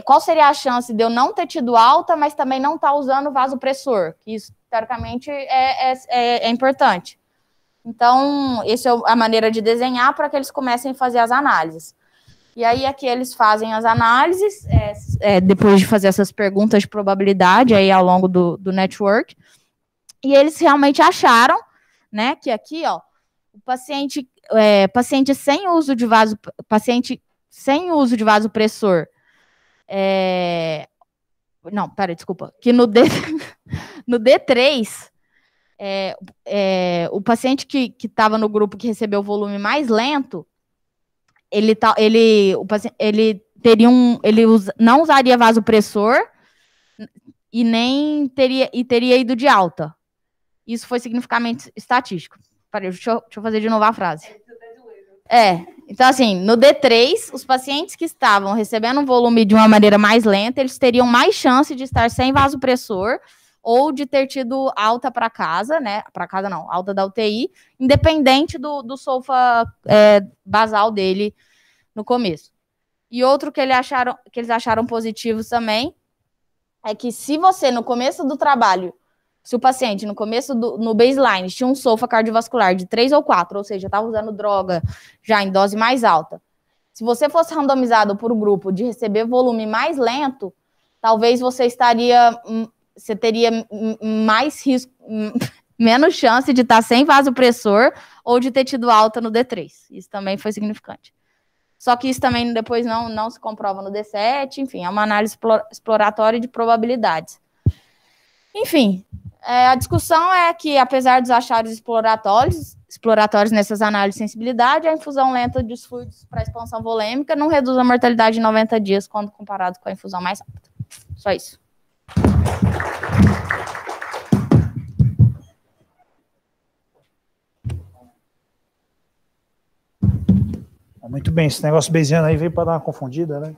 Qual seria a chance de eu não ter tido alta, mas também não estar usando vasopressor? Que isso, teoricamente, é importante. Então, essa é a maneira de desenhar para que eles comecem a fazer as análises. E aí, aqui eles fazem as análises, depois de fazer essas perguntas de probabilidade aí ao longo do network, e eles realmente acharam, né, que aqui, ó, o paciente sem uso de vasopressor, não, pera, desculpa, que no D3, o paciente que estava no grupo que recebeu o volume mais lento, ele não usaria vasopressor e teria ido de alta. Isso foi significativamente estatístico. Peraí, deixa eu fazer de novo a frase. Então, assim, no D3, os pacientes que estavam recebendo um volume de uma maneira mais lenta, eles teriam mais chance de estar sem vasopressor ou de ter tido alta para casa, né? Para casa não, alta da UTI, independente do SOFA basal dele no começo. E outro que eles acharam positivos também é que se você, no começo do trabalho, se o paciente, no baseline, tinha um SOFA cardiovascular de 3 ou 4, ou seja, estava usando droga já em dose mais alta, se você fosse randomizado por um grupo de receber volume mais lento, talvez você teria mais risco, menos chance de estar sem vasopressor ou de ter tido alta no D3. Isso também foi significante. Só que isso também depois não se comprova no D7, enfim, é uma análise exploratória de probabilidades. Enfim, a discussão é que, apesar dos achados exploratórios nessas análises de sensibilidade, a infusão lenta dos fluidos para expansão volêmica não reduz a mortalidade em 90 dias quando comparado com a infusão mais alta. Só isso. Muito bem, esse negócio bayesiano aí veio para dar uma confundida, né?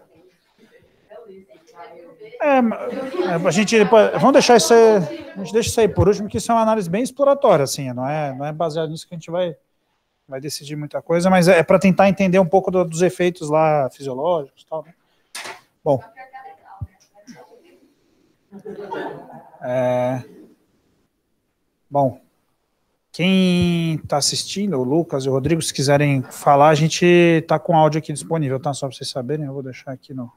A gente vamos deixar isso aí, a gente deixa isso aí por último, porque isso é uma análise bem exploratória, assim, não é baseado nisso que a gente vai decidir muita coisa, mas é para tentar entender um pouco dos efeitos lá fisiológicos e tal, né? Bom. Bom, quem está assistindo, o Lucas e o Rodrigo, se quiserem falar, a gente está com áudio aqui disponível, tá? Só para vocês saberem, eu vou deixar aqui no...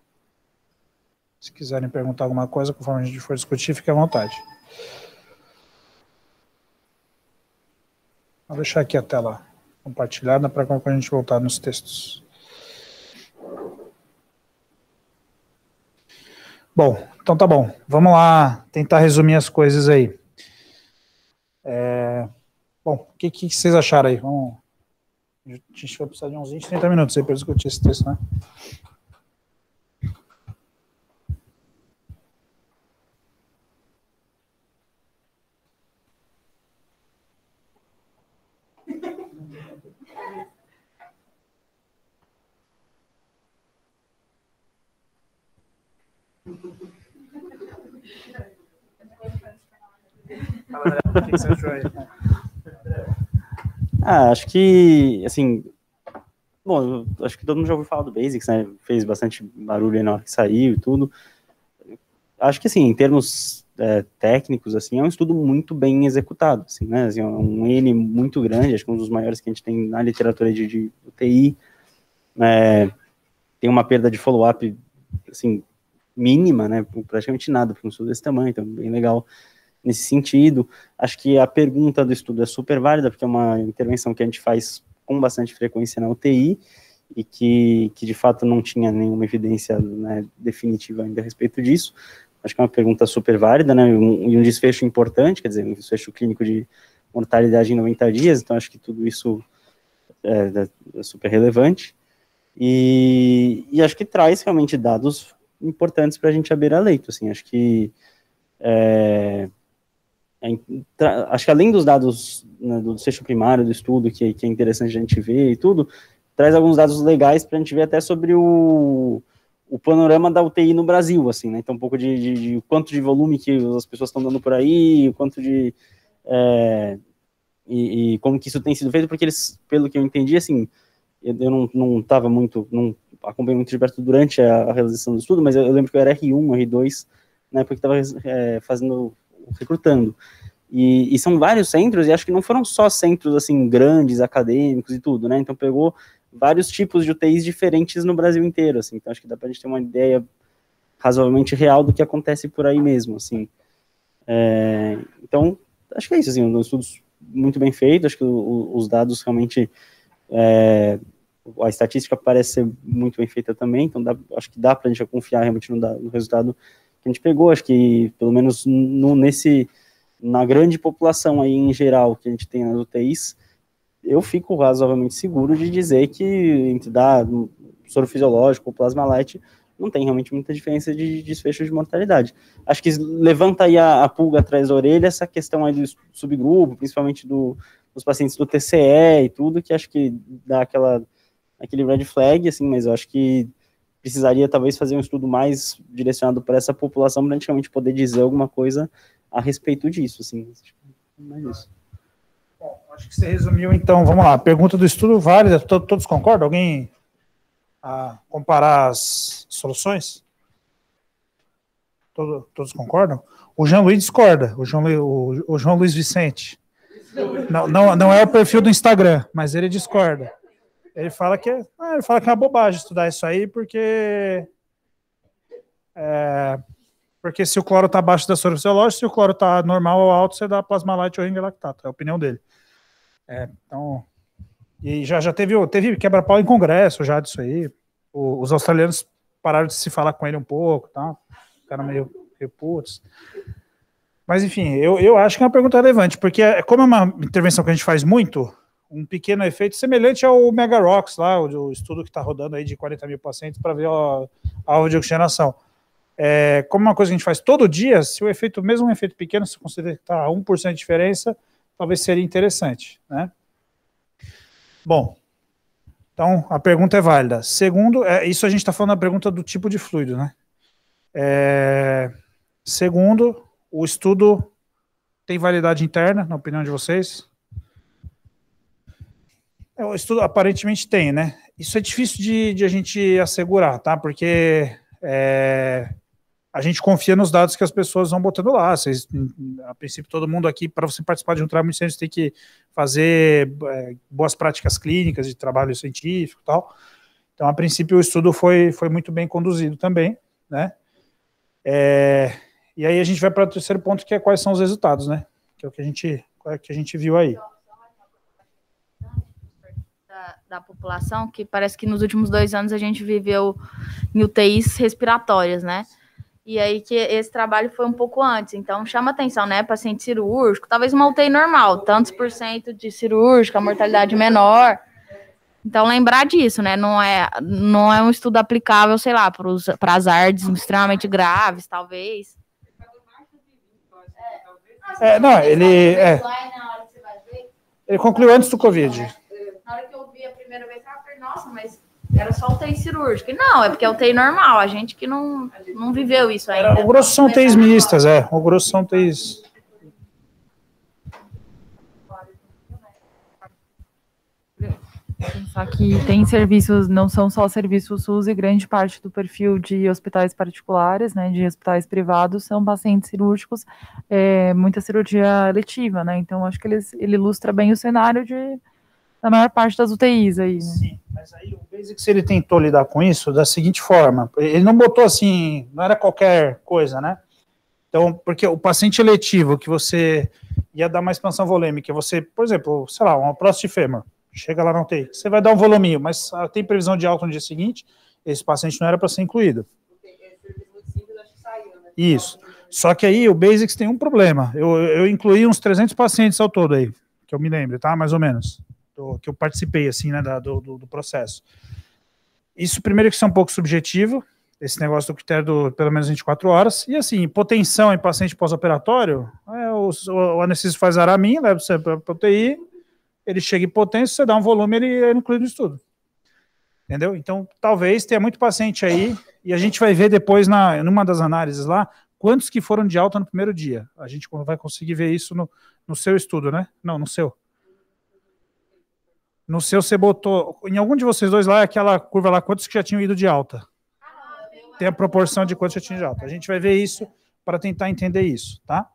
Se quiserem perguntar alguma coisa, conforme a gente for discutir, fique à vontade. Vou deixar aqui a tela compartilhada para quando a gente voltar nos textos. Bom, então tá bom. Vamos lá tentar resumir as coisas aí. Bom, o que vocês acharam aí? A gente vai precisar de uns 20, 30 minutos aí para discutir esse texto, né? O que você achou aí? Acho que, assim, bom, acho que todo mundo já ouviu falar do Basics, né? Fez bastante barulho aí na hora que saiu e tudo. Acho que, assim, em termos técnicos, assim, é um estudo muito bem executado, assim, né? Assim, é um N muito grande, acho que um dos maiores que a gente tem na literatura de UTI. Tem uma perda de follow-up, assim, mínima, né? Praticamente nada para um estudo desse tamanho, então bem legal nesse sentido. Acho que a pergunta do estudo é super válida, porque é uma intervenção que a gente faz com bastante frequência na UTI, e que de fato não tinha nenhuma evidência, né, definitiva ainda a respeito disso. Acho que é uma pergunta super válida, né, e um desfecho importante, quer dizer, um desfecho clínico de mortalidade em 90 dias, então acho que tudo isso é super relevante, e acho que traz realmente dados importantes para a gente à beira-leito, assim, acho que acho que além dos dados, né, do desfecho primário do estudo, que é interessante a gente ver e tudo, traz alguns dados legais para a gente ver até sobre o panorama da UTI no Brasil, assim, né, então um pouco de quanto de volume que as pessoas estão dando por aí, o quanto de... E como que isso tem sido feito, porque eles, pelo que eu entendi, assim, eu não estava muito, não acompanhei muito de perto durante a realização do estudo, mas eu lembro que eu era R1, R2, na época que estava recrutando. E são vários centros, e acho que não foram só centros, assim, grandes, acadêmicos e tudo, né, então pegou vários tipos de UTIs diferentes no Brasil inteiro, assim, então acho que dá pra gente ter uma ideia razoavelmente real do que acontece por aí mesmo, assim. Então, acho que é isso, assim, um estudos muito bem feito, acho que os dados realmente, a estatística parece ser muito bem feita também, então acho que dá pra gente confiar realmente no resultado que a gente pegou, acho que pelo menos na grande população aí em geral que a gente tem nas UTIs, eu fico razoavelmente seguro de dizer que entre soro fisiológico ou plasma light não tem realmente muita diferença de desfecho de mortalidade. Acho que levanta aí a pulga atrás da orelha essa questão aí do subgrupo, principalmente dos pacientes do TCE e tudo, que acho que dá aquele red flag, assim, mas eu acho que precisaria talvez fazer um estudo mais direcionado para essa população para a gente realmente poder dizer alguma coisa a respeito disso, assim. Mais isso. Bom, acho que você resumiu, então, vamos lá, pergunta do estudo válida, todos concordam? Alguém a comparar as soluções? Todos concordam? O Jean Luiz discorda, o João Luiz Vicente. Não é o perfil do Instagram, mas ele discorda. Ele fala que é uma bobagem estudar isso aí, porque se o cloro está abaixo da soro fisiológica, se o cloro está normal ou alto, você dá plasma light ou ringa lactato. É a opinião dele. Então, e já teve quebra-pau em congresso já disso aí. Os australianos pararam de se falar com ele um pouco, tá? Ficaram meio putz. Mas, enfim, eu acho que é uma pergunta relevante, porque como é uma intervenção que a gente faz muito, um pequeno efeito semelhante ao Mega Rocks lá, o estudo que está rodando aí de 40 mil pacientes para ver a alvo de oxigenação. Como uma coisa que a gente faz todo dia, se mesmo um efeito pequeno, se considerar que está a 1% de diferença, talvez seria interessante, né? Bom, então a pergunta é válida. Segundo, isso a gente está falando da pergunta do tipo de fluido, né? Segundo, o estudo tem validade interna, na opinião de vocês? O estudo aparentemente tem, né? Isso é difícil de a gente assegurar, tá? Porque a gente confia nos dados que as pessoas vão botando lá. A princípio, todo mundo aqui, para você participar de um trabalho muito sério, você tem que fazer boas práticas clínicas de trabalho científico e tal. Então, a princípio, o estudo foi muito bem conduzido também, né? E aí a gente vai para o terceiro ponto, que é quais são os resultados, né? Que é o que a gente viu aí. Da população, que parece que nos últimos 2 anos a gente viveu em UTIs respiratórias, né? E aí que esse trabalho foi um pouco antes, então chama atenção, né? Paciente cirúrgico, talvez uma UTI normal, tantos % de cirúrgica, mortalidade menor. Então lembrar disso, né? Não é um estudo aplicável, sei lá, para as ARDS extremamente graves, talvez. Ele concluiu antes do Covid. Na hora que eu vi a primeira vez, eu falei, nossa, mas era só UTI cirúrgica. E não, é porque é UTI normal, a gente que não viveu isso ainda. O grosso são UTIs mistas, o grosso são UTIs. Pensar que tem serviços, não são só serviços SUS, e grande parte do perfil de hospitais particulares, né, de hospitais privados, são pacientes cirúrgicos, muita cirurgia letiva, né, então acho que ele ilustra bem o cenário da maior parte das UTIs aí, né. Sim, mas aí o Basics, ele tentou lidar com isso da seguinte forma, ele não botou assim, não era qualquer coisa, né, então, porque o paciente eletivo, que você ia dar uma expansão volêmica, você, por exemplo, sei lá, uma próstata de fêmur, chega lá na UTI, você vai dar um voluminho, mas tem previsão de alta no dia seguinte, esse paciente não era para ser incluído. Isso. Só que aí o Basics tem um problema. Eu incluí uns 300 pacientes ao todo aí, que eu me lembro, tá? Mais ou menos. que eu participei, assim, né, do processo. Isso, primeiro, que isso é um pouco subjetivo, esse negócio do critério do pelo menos 24 horas, e assim, hipotensão em paciente pós-operatório, o anestesista faz aramin, leva você para a UTI, ele chega hipotenso, você dá um volume, ele é incluído no estudo. Entendeu? Então, talvez tenha muito paciente aí, e a gente vai ver depois, numa das análises lá, quantos que foram de alta no primeiro dia. A gente vai conseguir ver isso no seu estudo, né? Não, no seu. No seu, você botou... Em algum de vocês dois lá, é aquela curva lá, quantos que já tinham ido de alta. Tem a proporção de quantos já tinham de alta. A gente vai ver isso para tentar entender isso, tá?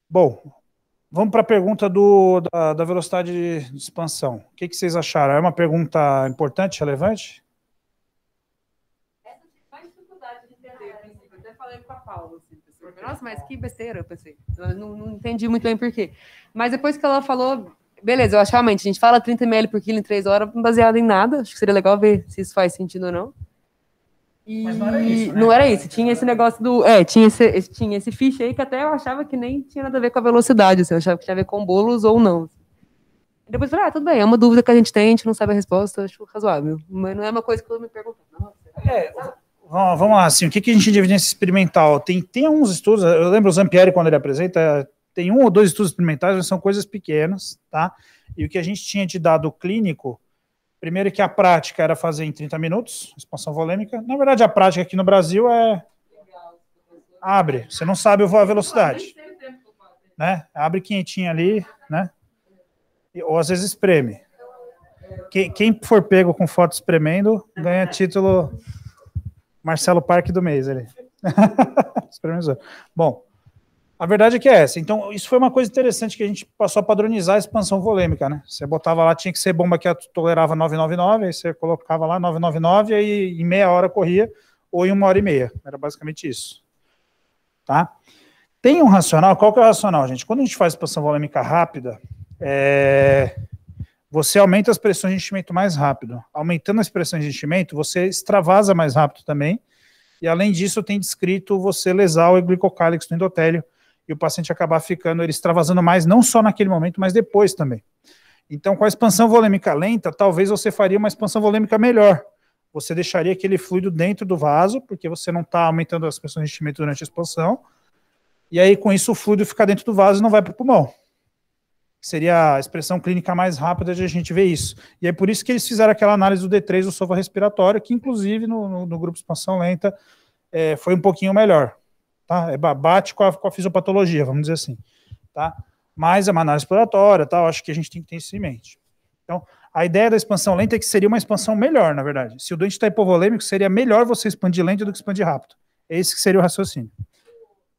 Bom, vamos para a pergunta da velocidade de expansão. O que vocês acharam? É uma pergunta importante, relevante? Essa eu tive mais dificuldade de entender, a princípio. Eu até falei com a Paula, assim, nossa, mas que besteira, eu pensei. Eu não entendi muito bem por quê. Mas depois que ela falou, beleza, eu acho realmente, a gente fala 30 ml por quilo em 3 horas, baseado em nada. Acho que seria legal ver se isso faz sentido ou não. Mas não era isso, né? Não era isso, tinha esse negócio do... tinha esse fiche aí que até eu achava que nem tinha nada a ver com a velocidade, assim, eu achava que tinha a ver com bolos ou não. E depois eu falei, tudo bem, é uma dúvida que a gente tem, a gente não sabe a resposta, eu acho razoável. Mas não é uma coisa que eu me pergunto. Vamos lá, assim, o que a gente tem de evidência experimental? Tem alguns estudos, eu lembro o Zampieri, quando ele apresenta, tem 1 ou 2 estudos experimentais, mas são coisas pequenas, tá? E o que a gente tinha de dado clínico, primeiro que a prática era fazer em 30 minutos, expansão volêmica. Na verdade, a prática aqui no Brasil é... Abre, você não sabe a velocidade. Né? Abre quentinho ali, né? Ou às vezes espreme. Quem for pego com foto espremendo, ganha título Marcelo Parque do mês ali. Bom, a verdade é que é essa. Então, isso foi uma coisa interessante que a gente passou a padronizar a expansão volêmica, né? Você botava lá, tinha que ser bomba que tolerava 999, aí você colocava lá 999, aí em meia hora corria, ou em 1h30. Era basicamente isso. Tá? Tem um racional, qual que é o racional, gente? Quando a gente faz expansão volêmica rápida, você aumenta as pressões de enchimento mais rápido. Aumentando as pressões de enchimento, você extravasa mais rápido também, e além disso, tem descrito você lesar o glicocálix do endotélio, e o paciente acabar ficando, ele extravasando mais, não só naquele momento, mas depois também. Então, com a expansão volêmica lenta, talvez você faria uma expansão volêmica melhor. Você deixaria aquele fluido dentro do vaso, porque você não está aumentando as pressões de enchimento durante a expansão, e aí, com isso, o fluido fica dentro do vaso e não vai para o pulmão. Seria a expressão clínica mais rápida de a gente ver isso. E é por isso que eles fizeram aquela análise do D3 do sofá respiratório, que inclusive no grupo de expansão lenta foi um pouquinho melhor. Tá? Bate com a fisiopatologia, vamos dizer assim. Tá? Mas é uma análise exploratória, tá? Eu acho que a gente tem que ter isso em mente. Então, a ideia da expansão lenta é que seria uma expansão melhor, na verdade. Se o doente está hipovolêmico, seria melhor você expandir lento do que expandir rápido. Esse que seria o raciocínio.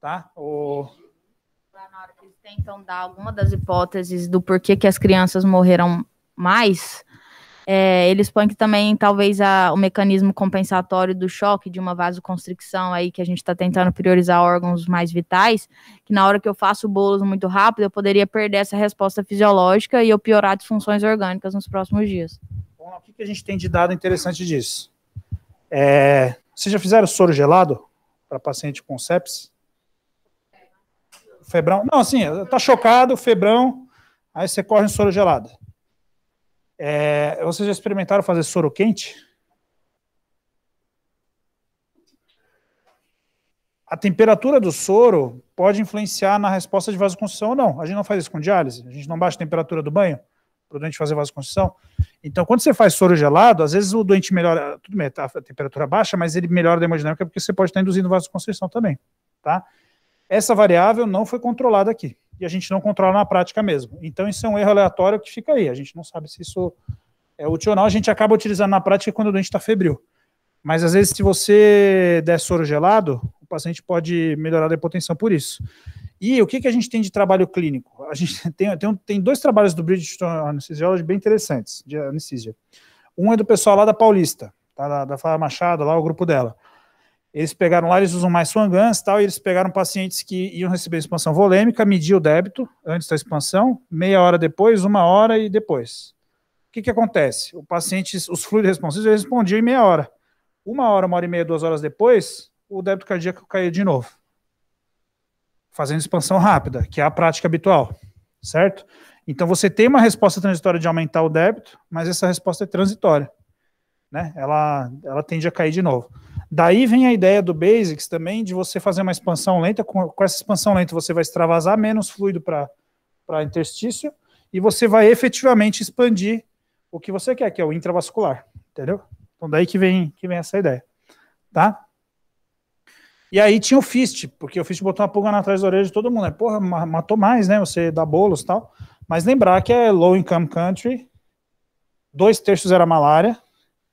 Tá? Na hora que eles tentam dar alguma das hipóteses do porquê que as crianças morreram mais, eles põem que também talvez o mecanismo compensatório do choque de uma vasoconstricção aí que a gente está tentando priorizar órgãos mais vitais, que na hora que eu faço bolos muito rápido, eu poderia perder essa resposta fisiológica e eu piorar disfunções orgânicas nos próximos dias. Bom, o que a gente tem de dado interessante disso? Vocês já fizeram soro gelado para paciente com sepsis? Febrão? Não, assim, tá chocado, febrão, aí você corre em soro gelado. Vocês já experimentaram fazer soro quente? A temperatura do soro pode influenciar na resposta de vasoconstrição ou não. A gente não faz isso com diálise, a gente não baixa a temperatura do banho para o doente fazer vasoconstrição. Então, quando você faz soro gelado, às vezes o doente melhora, tudo bem, tá, a temperatura baixa, mas ele melhora a hemodinâmica porque você pode estar induzindo vasoconstrição também, tá? Essa variável não foi controlada aqui, e a gente não controla na prática mesmo. Então, isso é um erro aleatório que fica aí, a gente não sabe se isso é útil ou não, a gente acaba utilizando na prática quando o doente está febril. Mas, às vezes, se você der soro gelado, o paciente pode melhorar a hipotensão por isso. E o que a gente tem de trabalho clínico? A gente tem 2 trabalhos do Bridgestone Anesthesiology bem interessantes, de anestesia. Um é do pessoal lá da Paulista, tá, da Flávia Machado, lá o grupo dela. Eles pegaram lá, eles usam mais Swan-Ganz e tal, e eles pegaram pacientes que iam receber expansão volêmica, mediu o débito antes da expansão, meia hora depois, 1 hora e depois. O que acontece? O paciente, os fluidos responsivos, eles respondiam em meia hora. 1 hora, 1h30, 2 horas depois, o débito cardíaco caía de novo. Fazendo expansão rápida, que é a prática habitual, certo? Então, você tem uma resposta transitória de aumentar o débito, mas essa resposta é transitória, né? Ela tende a cair de novo. Daí vem a ideia do Basics também de você fazer uma expansão lenta. Com essa expansão lenta, você vai extravasar menos fluido para interstício e você vai efetivamente expandir o que você quer, que é o intravascular, entendeu? Então, daí que vem essa ideia, tá? E aí tinha o FIST, porque o FIST botou uma pulga atrás da orelha de todo mundo, né? Porra, matou mais, né? Você dá bolos e tal. Mas lembrar que é low income country, 2/3 era malária,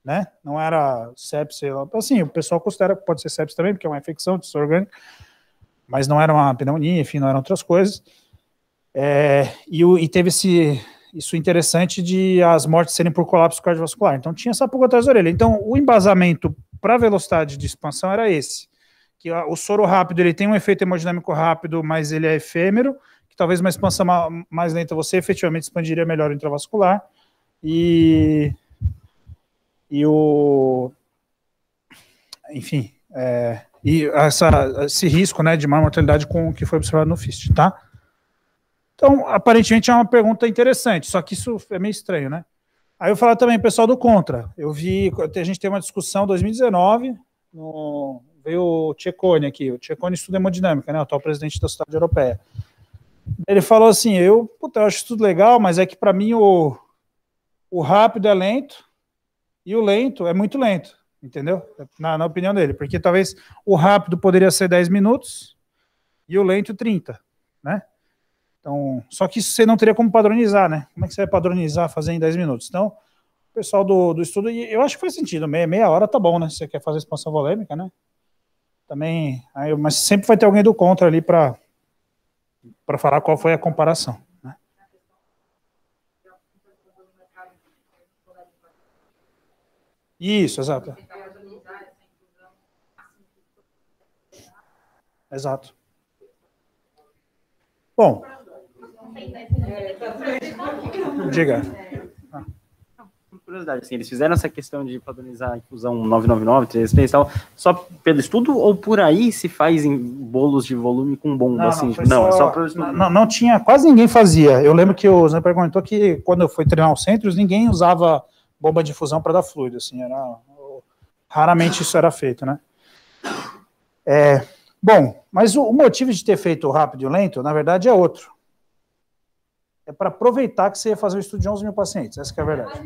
né? Não era sepsis. Assim, o pessoal considera que pode ser sepsis também, porque é uma infecção de orgânica, mas não era uma pneumonia, enfim, não eram outras coisas. E teve isso interessante de as mortes serem por colapso cardiovascular. Então tinha essa pulga atrás da orelha. Então o embasamento para velocidade de expansão era esse, que o soro rápido ele tem um efeito hemodinâmico rápido, mas ele é efêmero, que talvez uma expansão mais lenta você efetivamente expandiria melhor o intravascular, enfim, esse risco, né, de maior mortalidade com o que foi observado no FIST, tá? Então, aparentemente é uma pergunta interessante, só que isso é meio estranho, né? Aí eu falo também, pessoal do Contra, a gente teve uma discussão em 2019, veio o Cecconi aqui, o Cecconi estuda hemodinâmica, né, o atual presidente da Sociedade Europeia. Ele falou assim, eu acho isso tudo legal, mas é que para mim o rápido é lento e o lento é muito lento, entendeu? Na opinião dele, porque talvez o rápido poderia ser 10 minutos e o lento 30, né? Então, só que isso você não teria como padronizar, né? Como é que você vai padronizar fazer em 10 minutos? Então, o pessoal do estudo, eu acho que faz sentido, meia hora tá bom, né? Se você quer fazer expansão volêmica, né? Também, mas sempre vai ter alguém do contra ali para falar qual foi a comparação, né? Isso, exato. Exato. Bom, diga. Por curiosidade, assim, eles fizeram essa questão de padronizar a infusão 999, 333 e tal, só pelo estudo ou por aí se faz em bolos de volume com bomba, assim? Não, só pelo estudo. Não tinha, quase ninguém fazia. Eu lembro que o Zé perguntou que quando eu fui treinar os centros, ninguém usava bomba de infusão para dar fluido, assim, raramente isso era feito, né? Bom, mas o motivo de ter feito o rápido e o lento, na verdade, é outro. É para aproveitar que você ia fazer um estudo de 11 mil pacientes, essa que é a verdade.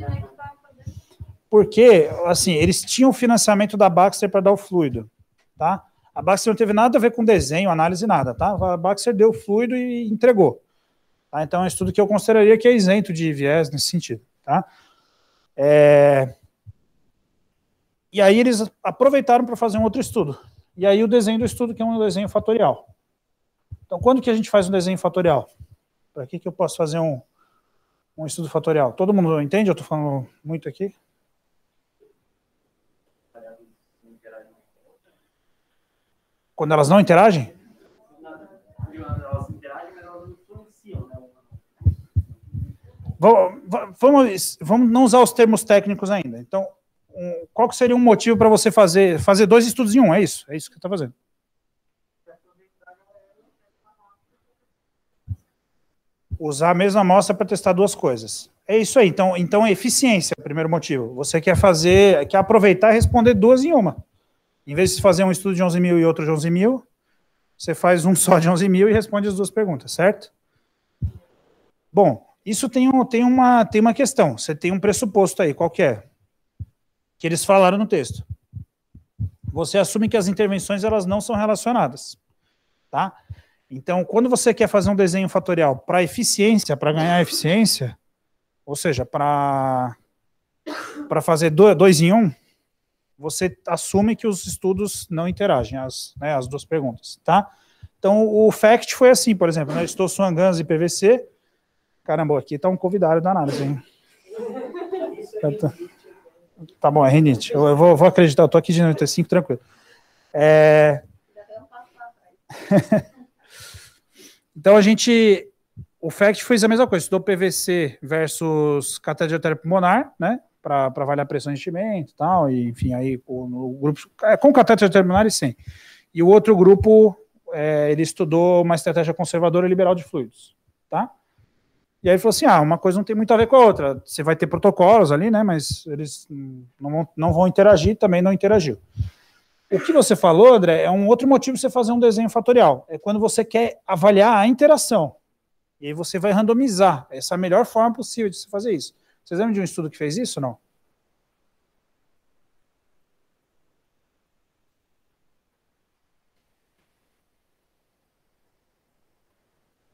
Porque, assim, eles tinham o financiamento da Baxter para dar o fluido, tá? A Baxter não teve nada a ver com desenho, análise, nada, tá? A Baxter deu o fluido e entregou. Tá? Então, é um estudo que eu consideraria que é isento de viés nesse sentido, tá? E aí eles aproveitaram para fazer um outro estudo. E aí o desenho do estudo, que é um desenho fatorial. Então, quando que a gente faz um desenho fatorial? Para que eu posso fazer um estudo fatorial? Todo mundo entende? Eu estou falando muito aqui? Quando elas não interagem? Elas interagem, mas elas não influenciam, né? Vamos não usar os termos técnicos ainda. Então, qual que seria um motivo para você fazer 2 estudos em um? É isso que você está fazendo. Usar a mesma amostra para testar 2 coisas. É isso aí. Então, eficiência é o primeiro motivo. Você quer aproveitar e responder 2 em uma. Em vez de fazer um estudo de 11 mil e outro de 11 mil, você faz um só de 11 mil e responde as 2 perguntas, certo? Bom, isso tem uma questão. Você tem um pressuposto aí, qual que é? Que eles falaram no texto. Você assume que as intervenções elas não são relacionadas, tá? Então, quando você quer fazer um desenho fatorial para eficiência, para ganhar eficiência, ou seja, para fazer 2 em 1, você assume que os estudos não interagem, as 2 perguntas, tá? Então, o FACT foi assim, por exemplo, né? Estou Swangans e PVC. Caramba, aqui está um convidado da análise, hein? Tá bom, é rinite. Eu vou acreditar, eu estou aqui de 95, tranquilo. Então, o FACT fez a mesma coisa, estudou PVC versus catéter de artéria pulmonar, né? Para avaliar a pressão de enchimento e tal, e enfim, aí no grupo, com catéter de artéria pulmonar e sem. E o outro grupo, ele estudou uma estratégia conservadora e liberal de fluidos, tá? E aí ele falou assim, uma coisa não tem muito a ver com a outra. Você vai ter protocolos ali, né? Mas eles não vão interagir, também não interagiu. O que você falou, André, é um outro motivo para você fazer um desenho fatorial. É quando você quer avaliar a interação. E aí você vai randomizar. Essa é a melhor forma possível de se fazer isso. Vocês lembram de um estudo que fez isso ou não?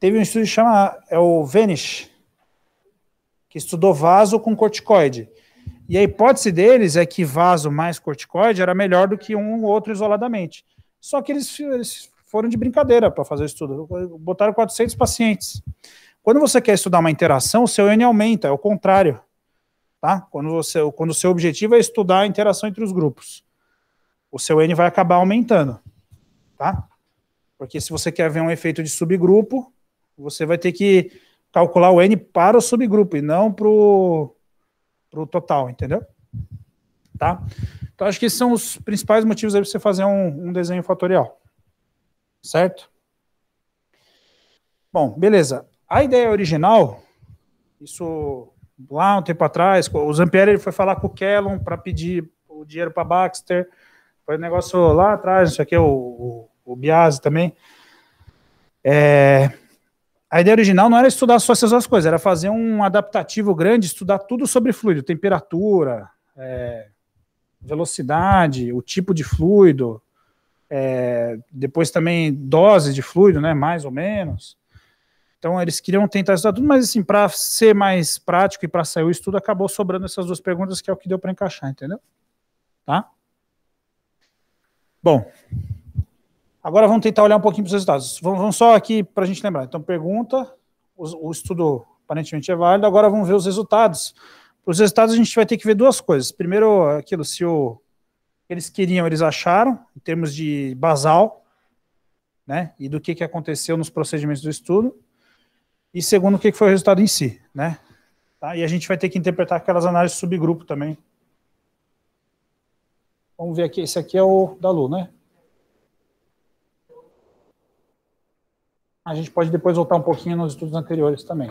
Teve um estudo que chama o Venish, que estudou vaso com corticoide. E a hipótese deles é que vaso mais corticoide era melhor do que um ou outro isoladamente. Só que eles foram de brincadeira para fazer o estudo. Botaram 400 pacientes. Quando você quer estudar uma interação, o seu N aumenta, é o contrário. Tá? Quando o seu objetivo é estudar a interação entre os grupos, o seu N vai acabar aumentando. Tá? Porque se você quer ver um efeito de subgrupo, você vai ter que calcular o N para o subgrupo e não para o total, entendeu? Tá? Então, acho que esses são os principais motivos aí para você fazer um desenho fatorial. Certo? Bom, beleza. A ideia original, isso lá um tempo atrás, o Zampieri foi falar com o Kellogg para pedir o dinheiro para Baxter, foi um negócio lá atrás, isso aqui é o Biasi também. A ideia original não era estudar só essas duas coisas, era fazer um adaptativo grande, estudar tudo sobre fluido, temperatura, velocidade, o tipo de fluido, depois também dose de fluido, né, mais ou menos. Então eles queriam tentar estudar tudo, mas assim, para ser mais prático e para sair o estudo, acabou sobrando essas duas perguntas, que é o que deu para encaixar, entendeu? Tá? Bom, agora vamos tentar olhar um pouquinho para os resultados. Vamos só aqui para a gente lembrar. Então, pergunta, o estudo aparentemente é válido, agora vamos ver os resultados. Para os resultados a gente vai ter que ver duas coisas. Primeiro, aquilo, se eles queriam, eles acharam, em termos de basal, né, e do que aconteceu nos procedimentos do estudo. E segundo, o que foi o resultado em si, né? Tá? E a gente vai ter que interpretar aquelas análises de subgrupo também. Vamos ver aqui, esse aqui é o da Lu, né? A gente pode depois voltar um pouquinho nos estudos anteriores também.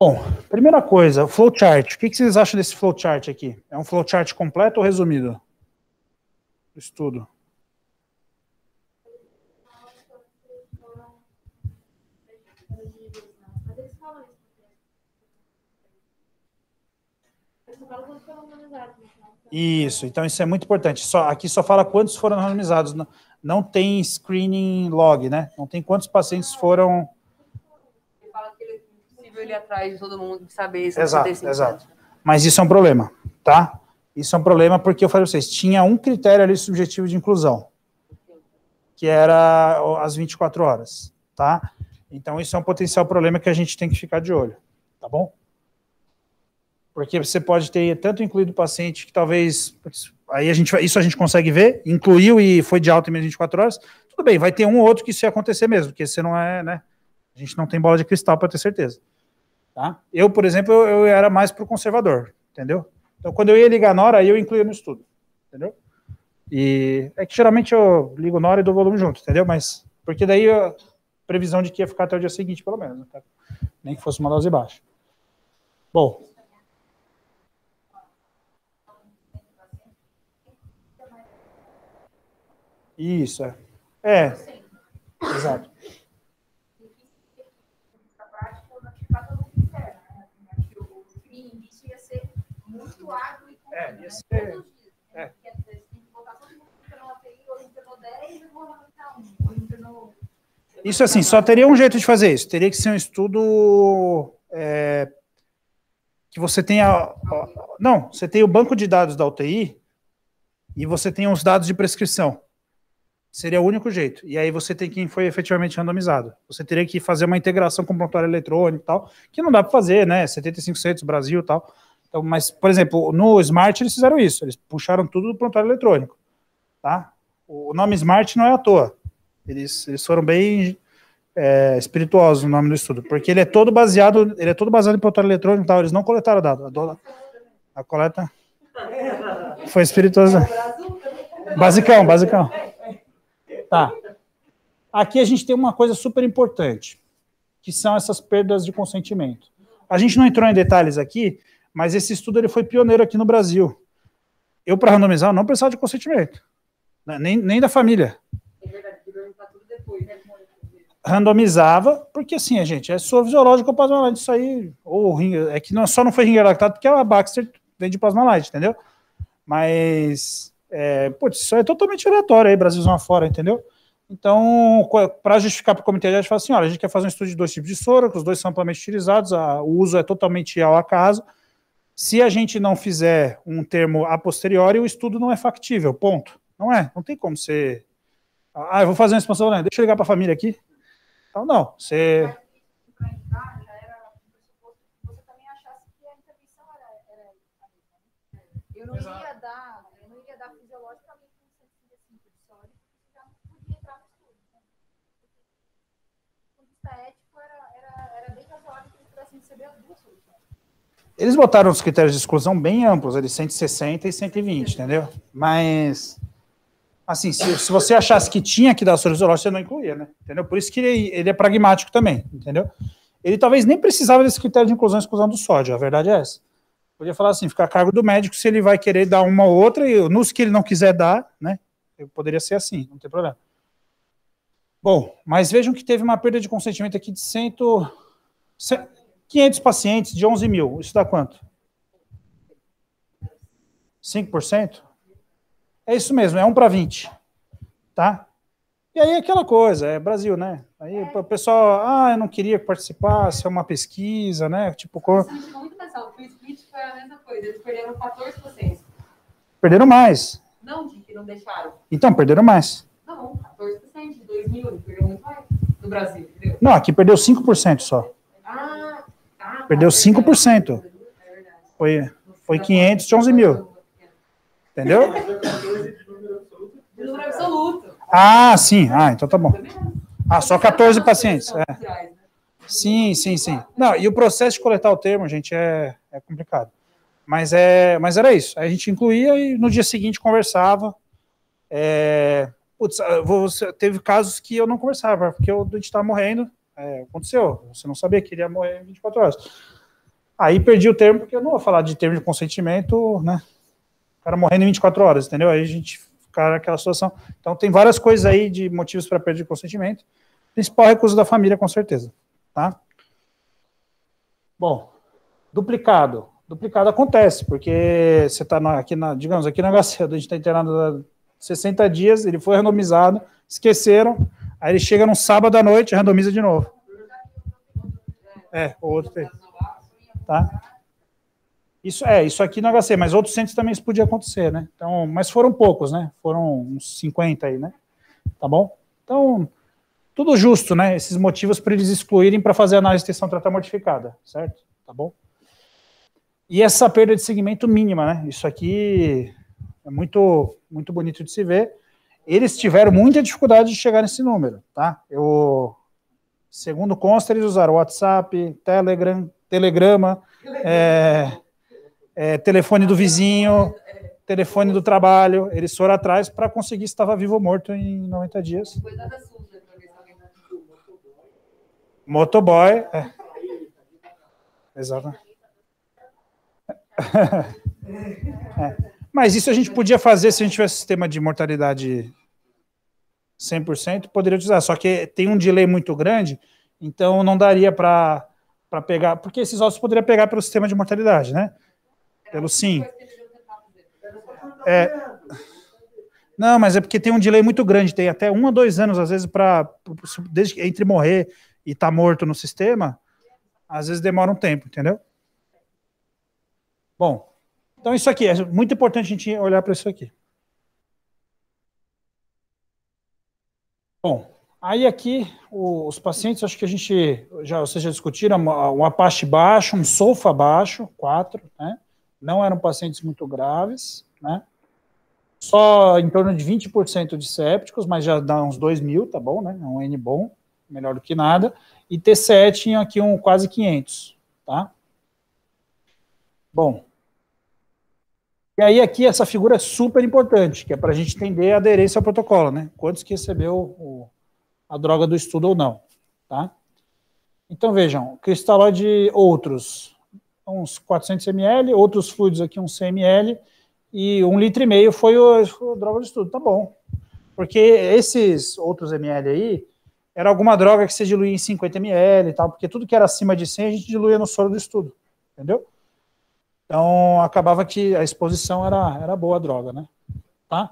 Bom, primeira coisa, o flowchart. O que vocês acham desse flowchart aqui? É um flowchart completo ou resumido? Do estudo. Isso, então isso é muito importante. Aqui só fala quantos foram randomizados. Não tem screening log, né? Não tem quantos pacientes foram... Ele fala que é possível ir atrás de todo mundo, de saber se Exato. Mas isso é um problema, tá? Isso é um problema porque eu falei para vocês, tinha um critério ali subjetivo de inclusão, que era as 24 horas, tá? Então isso é um potencial problema que a gente tem que ficar de olho, tá bom? Porque você pode ter tanto incluído o paciente que talvez, aí isso a gente consegue ver, incluiu e foi de alta em menos de 24 horas, tudo bem, vai ter um ou outro que isso ia acontecer mesmo, porque você não é, né? A gente não tem bola de cristal para ter certeza. Tá? Eu, por exemplo, eu era mais pro conservador, entendeu? Então, quando eu ia ligar na hora, aí eu incluía no estudo, entendeu? E é que geralmente eu ligo na hora e dou volume junto, entendeu? Mas, porque daí a previsão de que ia ficar até o dia seguinte, pelo menos, tá? Nem que fosse uma dose baixa. Bom. Isso, exato. Isso assim, só teria um jeito de fazer isso. Teria que ser um estudo que você tenha... Não, você tem o banco de dados da UTI e você tem os dados de prescrição. Seria o único jeito. E aí você tem quem foi efetivamente randomizado. Você teria que fazer uma integração com o prontuário eletrônico e tal, que não dá para fazer, né? 75 centos, Brasil e tal. Então, mas, por exemplo, no Smart eles fizeram isso. Eles puxaram tudo do prontuário eletrônico. Tá? O nome Smart não é à toa. Eles foram bem espirituosos no nome do estudo, porque ele é todo baseado em prontuário eletrônico e tal. Eles não coletaram dados. A coleta foi espirituosa. Basicão. Tá. Aqui a gente tem uma coisa super importante, que são essas perdas de consentimento. A gente não entrou em detalhes aqui, mas esse estudo ele foi pioneiro aqui no Brasil. Eu, para randomizar, não precisava de consentimento, nem da família. Randomizava, porque assim, gente, é soro fisiológico ou plasma light, isso aí, ou é que só não foi ring lactato porque a Baxter vem de plasma light, entendeu? Mas, putz, isso é totalmente aleatório aí, Brasilzão afora, entendeu? Então, para justificar para o comitê, a gente fala assim, olha, a gente quer fazer um estudo de 2 tipos de soro, que os dois são amplamente utilizados, o uso é totalmente ao acaso. Se a gente não fizer um termo a posteriori, o estudo não é factível, ponto. Não tem como ser... eu vou fazer uma expansão, né? Deixa eu ligar para a família aqui. Então, não, você... Eu não ia dar fisiologicamente um 135 de sódio, porque já não podia entrar no estudo. Do ponto de vista ético, era bem razoável que eles pudessem receber as duas soluções. Eles botaram os critérios de exclusão bem amplos, eles 160 e 120, entendeu? Mas, assim, se você achasse que tinha que dar soro fisiológico, você não incluía, né? Entendeu? Por isso que ele é pragmático também, entendeu? Ele talvez nem precisava desse critério de inclusão e exclusão do sódio, a verdade é essa. Podia falar assim, ficar a cargo do médico se ele vai querer dar uma ou outra, e nos que ele não quiser dar, né? Poderia ser assim, não tem problema. Bom, mas vejam que teve uma perda de consentimento aqui de 500 pacientes de 11 mil. Isso dá quanto? 5%? É isso mesmo, é 1 para 20. Tá? E aí aquela coisa, é Brasil, né? Aí o pessoal, eu não queria que participasse, é uma pesquisa, né? Tipo, muito mais alto, o split foi a mesma coisa, eles perderam 14%. Perderam mais. Não, de que não deixaram. Então, perderam mais. Não, 14% de 2.000, ele perdeu muito mais no Brasil, entendeu? Não, aqui perdeu 5% só. Perdeu 5%. Foi 500 de 11 mil. Entendeu? Número absoluto. Sim. Então tá bom. Só 14 pacientes. Sim. Não, e o processo de coletar o termo, gente, é complicado. Mas era isso. A gente incluía e no dia seguinte conversava. Teve casos que eu não conversava, porque a gente estava morrendo. Aconteceu. Você não sabia que ele ia morrer em 24 horas. Aí perdi o termo, porque eu não vou falar de termo de consentimento, né? O cara morrendo em 24 horas, entendeu? Aí a gente fica naquela situação. Então tem várias coisas aí de motivos para perda de consentimento. Principal recuso da família, com certeza. Tá? Bom, duplicado. Duplicado acontece, porque você está digamos, aqui no HC, a gente está internado há 60 dias, ele foi randomizado, esqueceram, aí ele chega num sábado à noite e randomiza de novo. O outro tem. Tá? Isso aqui no HC, mas outros centros também isso podia acontecer, né? Então, mas foram poucos, né? Foram uns 50 aí, né? Tá bom? Então, tudo justo, né? Esses motivos para eles excluírem para fazer a análise de tensão tratar modificada, certo? Tá bom? E essa perda de segmento mínima, né? Isso aqui é muito, muito bonito de se ver. Eles tiveram muita dificuldade de chegar nesse número, tá? Segundo consta, eles usaram WhatsApp, Telegrama, telefone do vizinho, telefone do trabalho. Eles foram atrás para conseguir se estava vivo ou morto em 90 dias. Motoboy. Exato. Mas isso a gente podia fazer se a gente tivesse sistema de mortalidade 100%, poderia utilizar, só que tem um delay muito grande, então não daria para pegar, porque esses ossos poderia pegar pelo sistema de mortalidade, né? Pelo sim. Não, mas é porque tem um delay muito grande, tem até 1 a 2 anos, às vezes, desde entre morrer e estar morto no sistema, às vezes demora um tempo, entendeu? Bom, então isso aqui, é muito importante a gente olhar para isso aqui. Bom, aí aqui, os pacientes, acho que vocês já discutiram, um Apache baixo, um SOFA baixo, 4, né? Não eram pacientes muito graves, né? Só em torno de 20% de sépticos, mas já dá uns 2.000, tá bom, né? É um N bom, melhor do que nada. E TCE tinha aqui quase 500, tá? Bom. E aí aqui essa figura é super importante, que é para a gente entender a aderência ao protocolo, né? Quantos que recebeu a droga do estudo ou não, tá? Então vejam, cristalóide outros, uns 400 ml, outros fluidos aqui uns 100 ml, e 1,5 litro foi a droga do estudo, tá bom. Porque esses outros ml aí, era alguma droga que se diluía em 50 ml e tal, porque tudo que era acima de 100 a gente diluía no soro do estudo, entendeu? Então, acabava que a exposição era boa a droga, né? Tá?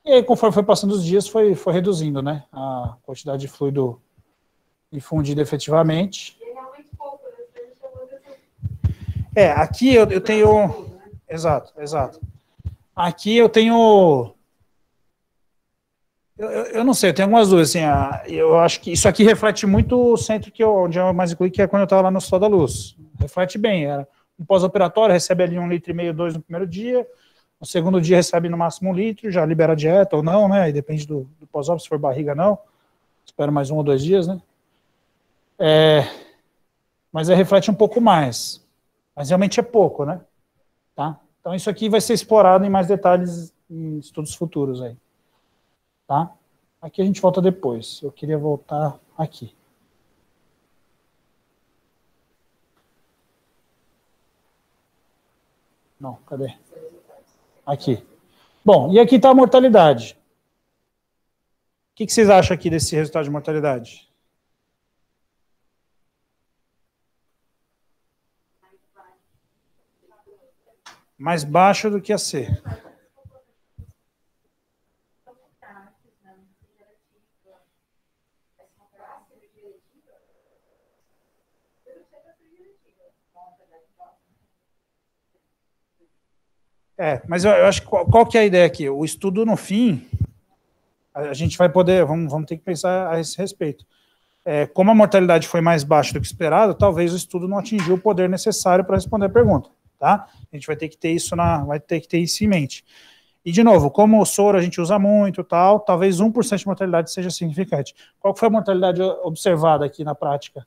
E aí, conforme foi passando os dias, foi reduzindo, né? A quantidade de fluido infundido efetivamente. Aqui eu tenho... Exato. Aqui eu tenho... Eu não sei, eu tenho algumas dúvidas, assim, eu acho que isso aqui reflete muito o centro onde eu mais incluí, que é quando eu estava lá no Sol da Luz. Reflete bem, era um pós-operatório, recebe ali 1,5 litro, 2 no primeiro dia, no segundo dia recebe no máximo 1 litro, já libera a dieta ou não, né, aí depende do pós-op, se for barriga não, espera mais 1 ou 2 dias, né. Mas aí reflete um pouco mais, mas realmente é pouco, né, tá? Então isso aqui vai ser explorado em mais detalhes em estudos futuros aí. Tá? Aqui a gente volta depois. Eu queria voltar aqui. Não, cadê? Aqui. Bom, e aqui está a mortalidade. O que vocês acham aqui desse resultado de mortalidade? Mais baixo do que a C. Mas eu acho que qual que é a ideia aqui? O estudo, no fim, a gente vai poder, vamos ter que pensar a esse respeito. Como a mortalidade foi mais baixa do que esperado, talvez o estudo não atingiu o poder necessário para responder a pergunta, tá? A gente vai ter que ter isso em mente. E, de novo, como o soro a gente usa muito, tal, talvez 1% de mortalidade seja significante. Qual foi a mortalidade observada aqui na prática?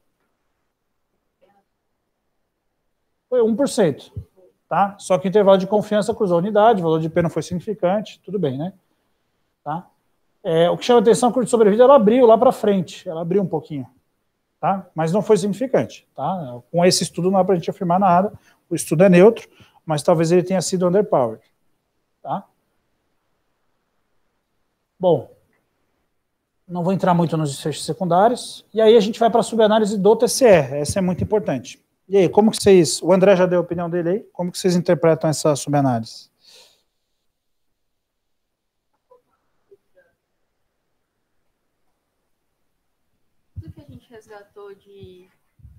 Foi 1%. Tá? Só que o intervalo de confiança cruzou a unidade, o valor de P não foi significante, tudo bem, né? Tá? O que chama atenção é que a curva de sobrevida ela abriu lá para frente, ela abriu um pouquinho, tá? Mas não foi significante, tá? Com esse estudo não dá para a gente afirmar nada, o estudo é neutro, mas talvez ele tenha sido underpowered, tá? Bom, não vou entrar muito nos desfechos secundários, e aí a gente vai para a subanálise do TCE, essa é muito importante. E aí, como que vocês... O André já deu a opinião dele aí. Como que vocês interpretam essa subanálise? Tudo que a gente resgatou de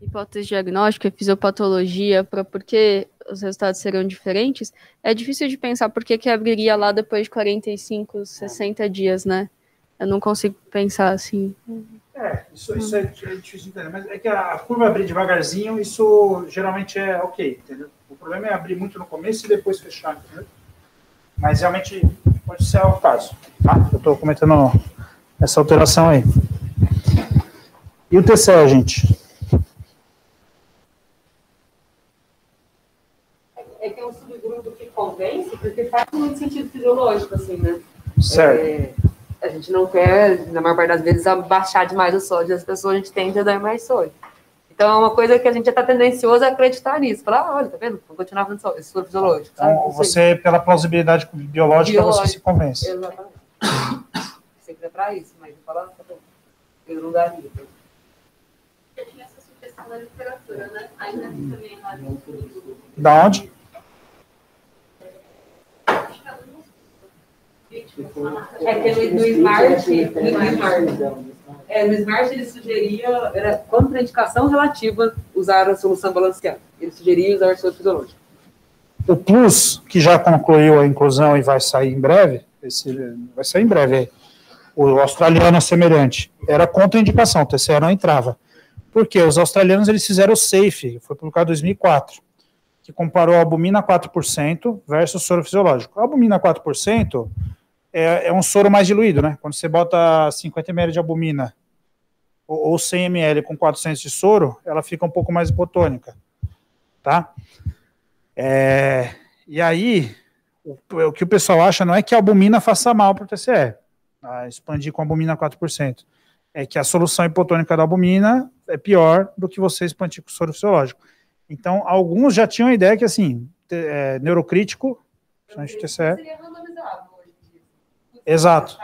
hipótese diagnóstica, fisiopatologia, para por que os resultados serão diferentes, é difícil de pensar por que abriria lá depois de 45, 60 dias, né? Eu não consigo pensar assim. Isso é difícil de entender, mas é que a curva abrir devagarzinho, isso geralmente é ok, entendeu? O problema é abrir muito no começo e depois fechar, entendeu? Mas realmente pode ser o caso, tá? Eu estou comentando essa alteração aí. E o TCE, gente? É que é um subgrupo que convence, porque faz muito sentido fisiológico, assim, né? Certo. A gente não quer, na maior parte das vezes, abaixar demais o sódio das pessoas, a gente tende a dar mais sódio. Então, é uma coisa que a gente já está tendencioso a acreditar nisso. Falar, olha, tá vendo? Vou continuar fazendo sódio, esse soro fisiológico. Então, você, pela plausibilidade biológica, você se convence. Exatamente. Você quiser para isso, mas eu falo, tá bom. Eu não daria. Eu tinha essa sugestão da literatura, né? Ainda também lá no Da onde? É que no Smart, no Smart ele sugeria, era contraindicação relativa usar a solução balanceada. Ele sugeria usar o soro fisiológico. O Plus, que já concluiu a inclusão e vai sair em breve, o australiano é semelhante, era contraindicação, o TCE não entrava. Por quê? Os australianos eles fizeram o SAFE, foi publicado em 2004, que comparou a albumina 4% versus soro fisiológico. A albumina 4% é um soro mais diluído, né? Quando você bota 50 ml de albumina ou 100 ml com 400 de soro, ela fica um pouco mais hipotônica, tá? E aí, o que o pessoal acha não é que a albumina faça mal para o TCE, expandir com a albumina 4%. É que a solução hipotônica da albumina é pior do que você expandir com o soro fisiológico. Então, alguns já tinham a ideia que, assim, neurocrítico, principalmente TCE... Exato.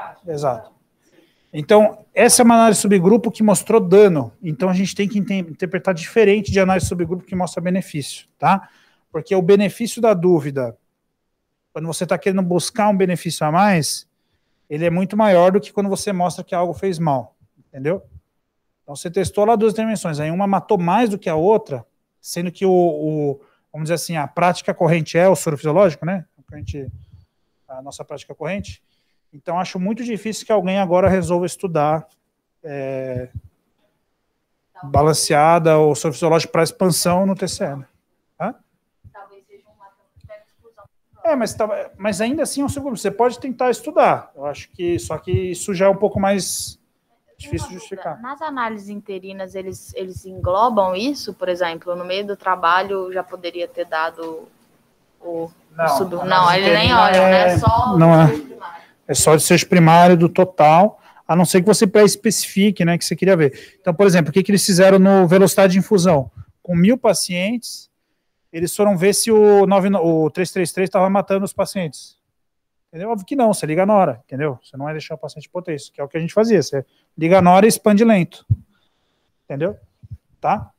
Então, essa é uma análise subgrupo que mostrou dano. Então, a gente tem que interpretar diferente de análise subgrupo que mostra benefício, tá? Porque o benefício da dúvida, quando você está querendo buscar um benefício a mais, ele é muito maior do que quando você mostra que algo fez mal, entendeu? Então, você testou lá 2 intervenções, aí uma matou mais do que a outra, sendo que vamos dizer assim, a prática corrente é o soro fisiológico, né? A nossa prática corrente. Então, acho muito difícil que alguém agora resolva estudar balanceada ou soro fisiológico para expansão no TCE. Né? Talvez seja uma exclusão. Mas ainda assim é um subgrupo. Você pode tentar estudar. Eu acho que só que isso já é um pouco mais difícil de justificar. Nas análises interinas, eles englobam isso, por exemplo, no meio do trabalho já poderia ter dado o estudo. Não, ele nem olha, né? Só não é. É só desfecho primário do total, a não ser que você pré-especifique, né, que você queria ver. Então, por exemplo, o que eles fizeram no velocidade de infusão? Com 1.000 pacientes, eles foram ver se o 333 estava matando os pacientes. Entendeu? Óbvio que não, você liga na hora, entendeu? Você não vai deixar o paciente hipotenso, que é o que a gente fazia. Você liga na hora e expande lento. Entendeu? Tá?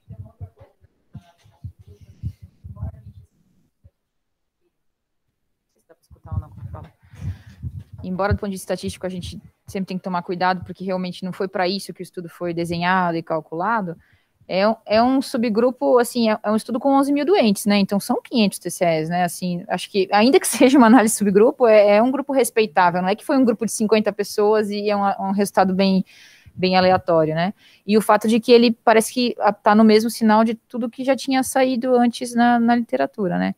Embora do ponto de vista estatístico a gente sempre tem que tomar cuidado, porque realmente não foi para isso que o estudo foi desenhado e calculado, é um subgrupo, assim, é um estudo com 11 mil doentes, né, então são 500 TCEs, né, assim, acho que, ainda que seja uma análise subgrupo, é um grupo respeitável, não é que foi um grupo de 50 pessoas e é um resultado bem aleatório, né, e o fato de que ele parece que está no mesmo sinal de tudo que já tinha saído antes na literatura, né,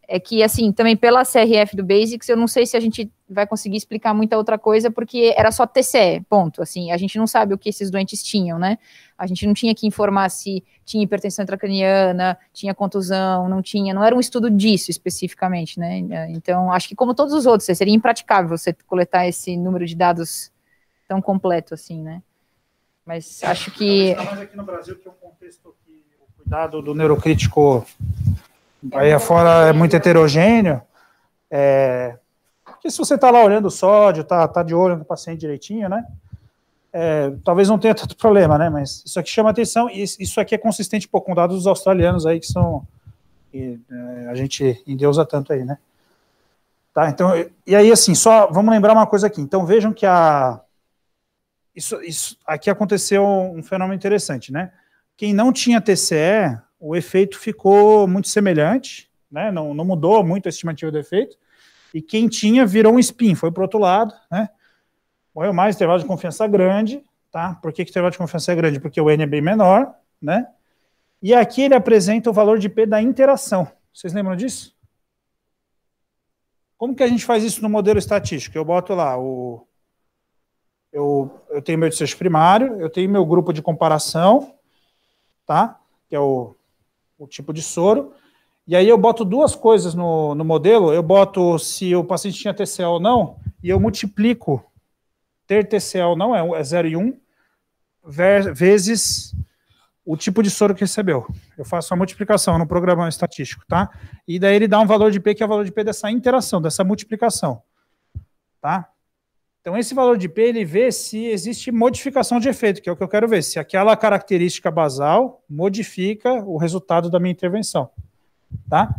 é que, assim, também pela CRF do Basics, eu não sei se a gente vai conseguir explicar muita outra coisa, porque era só TCE, ponto, assim, a gente não sabe o que esses doentes tinham, né, a gente não tinha que informar se tinha hipertensão intracraniana, tinha contusão, não era um estudo disso especificamente, né, então, acho que como todos os outros, seria impraticável você coletar esse número de dados tão completo, assim, né, mas acho que... Mas aqui no Brasil, que é um contexto que o cuidado do neurocrítico... Aí afora é muito heterogêneo, porque se você está lá olhando o sódio, tá de olho no paciente direitinho, né, talvez não tenha tanto problema, né, mas isso aqui chama atenção, e isso aqui é consistente com dados dos australianos aí, que são, a gente endeusa tanto aí, né. Tá, então, e aí assim, só vamos lembrar uma coisa aqui, então vejam que isso aqui aconteceu um fenômeno interessante, né, quem não tinha TCE, o efeito ficou muito semelhante, né? Não mudou muito a estimativa do efeito, e quem tinha virou um spin, foi para o outro lado, né? Morreu mais, intervalo de confiança grande, tá? Por que o intervalo de confiança é grande? Porque o N é bem menor, né? E aqui ele apresenta o valor de P da interação. Vocês lembram disso? Como que a gente faz isso no modelo estatístico? Eu boto lá, eu tenho meu desfecho primário, eu tenho meu grupo de comparação, tá? Que é o tipo de soro, e aí eu boto duas coisas no modelo, eu boto se o paciente tinha TCE ou não, e eu multiplico ter TCE ou não, é 0 e 1, vezes o tipo de soro que recebeu. Eu faço a multiplicação no programa estatístico, tá? E daí ele dá um valor de P, que é o valor de P dessa interação, dessa multiplicação, tá? Então, esse valor de P, ele vê se existe modificação de efeito, que é o que eu quero ver, se aquela característica basal modifica o resultado da minha intervenção, tá?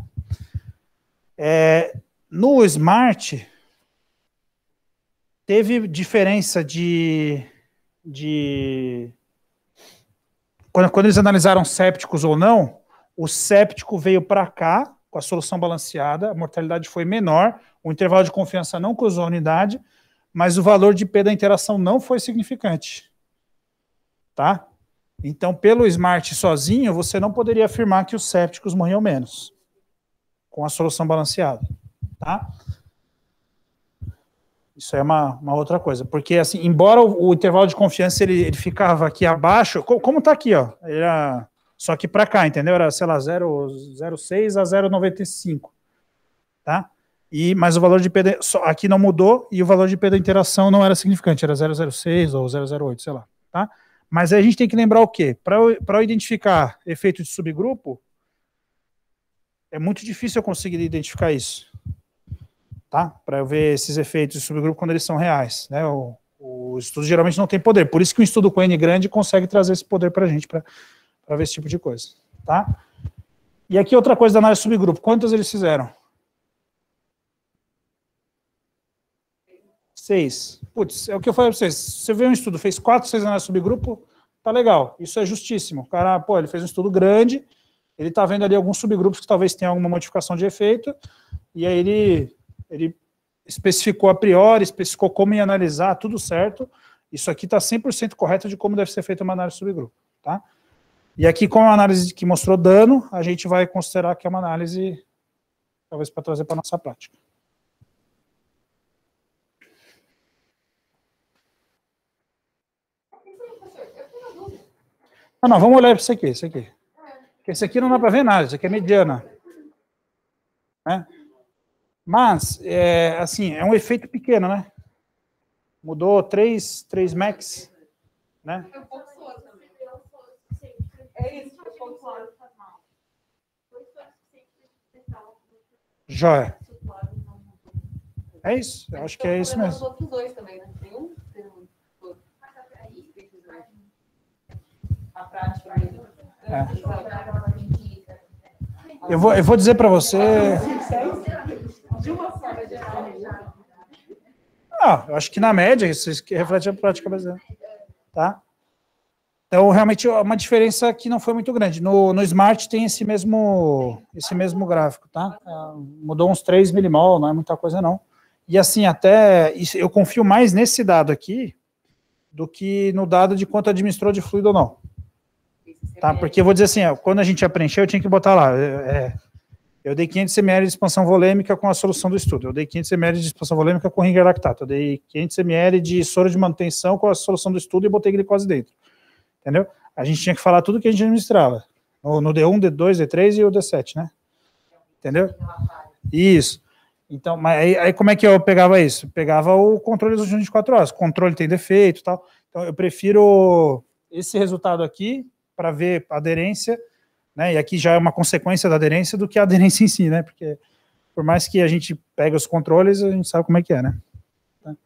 No SMART, teve diferença Quando eles analisaram sépticos ou não, o séptico veio para cá, com a solução balanceada, a mortalidade foi menor, o intervalo de confiança não cruzou a unidade, mas o valor de P da interação não foi significante, tá? Então, pelo SMART sozinho, você não poderia afirmar que os sépticos morriam menos, com a solução balanceada, tá? Isso é uma outra coisa, porque, assim, embora o intervalo de confiança ele ficava aqui abaixo, como tá aqui, ó, era só que para cá, entendeu? Era, sei lá, 0,06 a 0,95, tá? Mas o valor de P aqui não mudou e o valor de P da interação não era significante, era 0,06 ou 0,08, sei lá. Tá? Mas aí a gente tem que lembrar o quê? Para eu identificar efeito de subgrupo, é muito difícil eu conseguir identificar isso. Tá? Para eu ver esses efeitos de subgrupo quando eles são reais. Né? O estudo geralmente não tem poder, por isso que um estudo com N grande consegue trazer esse poder para a gente, para ver esse tipo de coisa. Tá? E aqui outra coisa da análise de subgrupo, quantas eles fizeram? 6. Putz, é o que eu falei para vocês. Você vê um estudo, fez 4, 6 análises de subgrupo, tá legal. Isso é justíssimo. O cara, pô, ele fez um estudo grande, ele tá vendo ali alguns subgrupos que talvez tenham alguma modificação de efeito, e aí ele especificou a priori, especificou como ia analisar, tudo certo. Isso aqui está 100% correto de como deve ser feita uma análise de subgrupo. Tá? E aqui, como é uma análise que mostrou dano, a gente vai considerar que é uma análise, talvez para trazer para a nossa prática. Não, vamos olhar para isso aqui, Porque esse aqui não dá para ver nada, isso aqui é mediana. Né? Mas, assim, é um efeito pequeno, né? Mudou 3 max, né? Joia. É isso, eu acho que é isso mesmo. Os outros dois também, né? Tem um. A prática mesmo. Eu vou dizer para você. Eu acho que na média isso reflete a prática brasileira. Tá? Então, realmente, é uma diferença que não foi muito grande. No Smart tem esse mesmo gráfico, tá? Mudou uns 3 milimol, não é muita coisa não. E assim, até eu confio mais nesse dado aqui do que no dado de quanto administrou de fluido ou não. Tá? Porque eu vou dizer assim, quando a gente ia preencher, eu tinha que botar lá, eu dei 500 ml de expansão volêmica com a solução do estudo, eu dei 500 ml de expansão volêmica com ringer lactato, eu dei 500 ml de soro de manutenção com a solução do estudo e botei glicose dentro. Entendeu? A gente tinha que falar tudo que a gente administrava, no D1, D2, D3 e o D7, né? Entendeu? Isso. Então, mas aí como é que eu pegava isso? Pegava o controle das 24 horas, o controle tem defeito e tal, então eu prefiro esse resultado aqui, para ver a aderência, né, e aqui já é uma consequência da aderência do que a aderência em si, né, porque por mais que a gente pegue os controles, a gente sabe como é que é, né. Tá.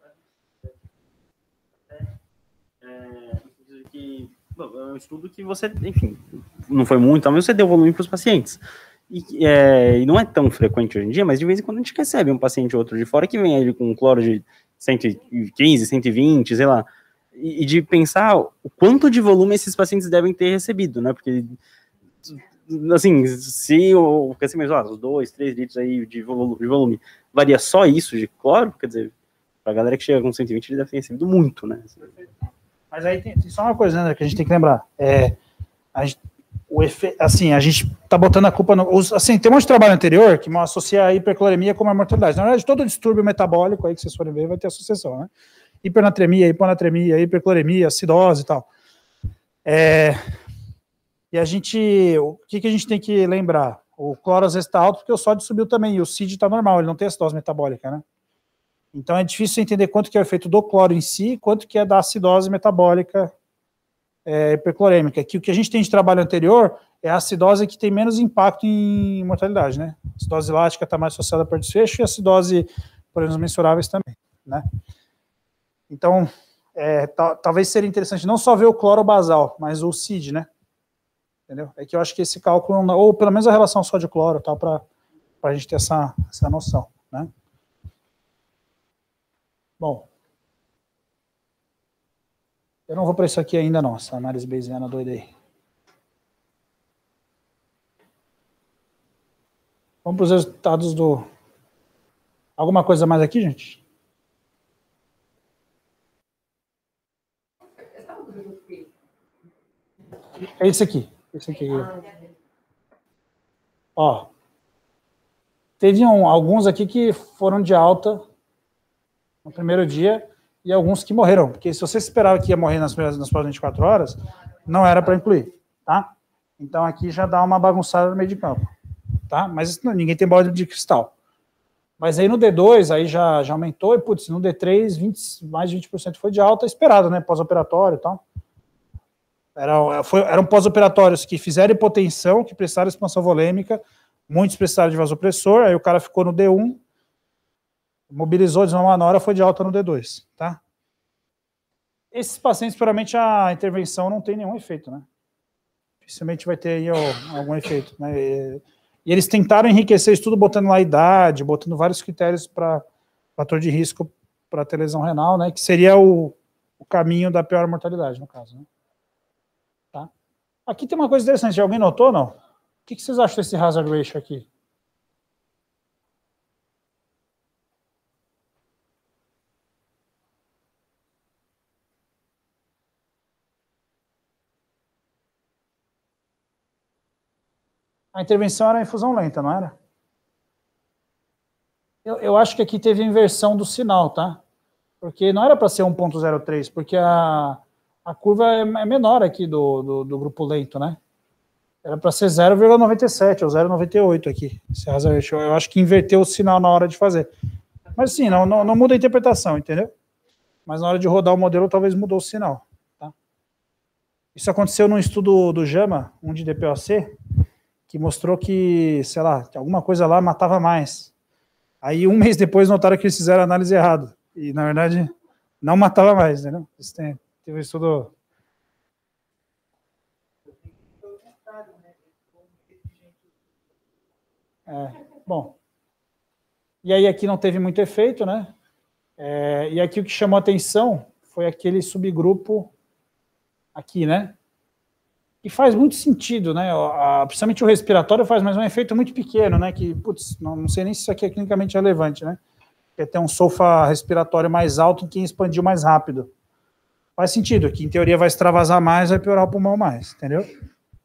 É um estudo que você, enfim, não foi muito, mas você deu volume para os pacientes, e não é tão frequente hoje em dia, mas de vez em quando a gente recebe um paciente ou outro de fora que vem aí com um cloro de 115, 120, sei lá, e de pensar o quanto de volume esses pacientes devem ter recebido, né, porque, assim, se o os 2, 3 litros aí de volume varia só isso de cloro, quer dizer, pra galera que chega com 120, ele deve ter recebido muito, né. Mas aí tem só uma coisa, né, que a gente tem que lembrar, a gente tá botando a culpa assim, tem um monte de trabalho anterior que associa a hipercloremia com a mortalidade. Na verdade, todo distúrbio metabólico aí que vocês forem ver vai ter associação, né? Hipernatremia, hiponatremia, hipercloremia, acidose e tal. E o que a gente tem que lembrar? O cloro às vezes está alto porque o sódio subiu também, e o CID está normal, ele não tem acidose metabólica, né? Então é difícil entender quanto que é o efeito do cloro em si, quanto que é da acidose metabólica hiperclorêmica. Que o que a gente tem de trabalho anterior é a acidose que tem menos impacto em mortalidade, né? A acidose lática está mais associada para desfecho e a acidose por exemplo, mensuráveis também, né? Então, talvez seria interessante não só ver o cloro basal, mas o CID, né? Entendeu? É que eu acho que esse cálculo, ou pelo menos a relação sódio-cloro, tal, para a gente ter essa noção, né? Bom, eu não vou para isso aqui ainda não, essa análise bayesiana doida aí. Vamos para os resultados do... Alguma coisa mais aqui, gente? É esse aqui. Ó. Teve alguns aqui que foram de alta no primeiro dia e alguns que morreram. Porque se você esperava que ia morrer nas próximas 24 horas, não era para incluir, tá? Então aqui já dá uma bagunçada no meio de campo, tá? Mas ninguém tem bola de cristal. Mas aí no D2, aí já aumentou, e putz, no D3, mais de 20% foi de alta, esperado, né? Pós-operatório e tal. Eram pós-operatórios que fizeram hipotensão, que prestaram expansão volêmica, muitos prestaram de vasopressor, aí o cara ficou no D1, mobilizou, desmamou na hora, foi de alta no D2, tá? Esses pacientes, puramente, a intervenção não tem nenhum efeito, né? Dificilmente vai ter aí algum efeito, né? E eles tentaram enriquecer isso tudo, botando lá a idade, botando vários critérios para fator de risco para ter lesão renal, né? Que seria o caminho da pior mortalidade, no caso, né? Tá? Aqui tem uma coisa interessante, alguém notou ou não? O que vocês acham desse hazard ratio aqui? A intervenção era infusão lenta, não era? Eu acho que aqui teve inversão do sinal, tá? Porque não era para ser 1.03, porque a curva é menor aqui do grupo lento, né? Era para ser 0,97 ou 0,98 aqui. Esse hazard ratio. Eu acho que inverteu o sinal na hora de fazer. Mas sim, não muda a interpretação, entendeu? Mas na hora de rodar o modelo, talvez mudou o sinal. Tá? Isso aconteceu num estudo do JAMA, um de DPOC, que mostrou que, sei lá, alguma coisa lá matava mais. Aí, um mês depois, notaram que eles fizeram a análise errada. E, na verdade, não matava mais, entendeu? Teve um estudo... Bom. E aí, aqui não teve muito efeito, né? E aqui o que chamou a atenção foi aquele subgrupo aqui, né? E faz muito sentido, né? Principalmente o respiratório faz, mas um efeito muito pequeno, né? Que, putz, não sei nem se isso aqui é clinicamente relevante, né? Que é ter um sulfa respiratório mais alto em quem expandiu mais rápido. Faz sentido, que em teoria vai extravasar mais, vai piorar o pulmão mais, entendeu?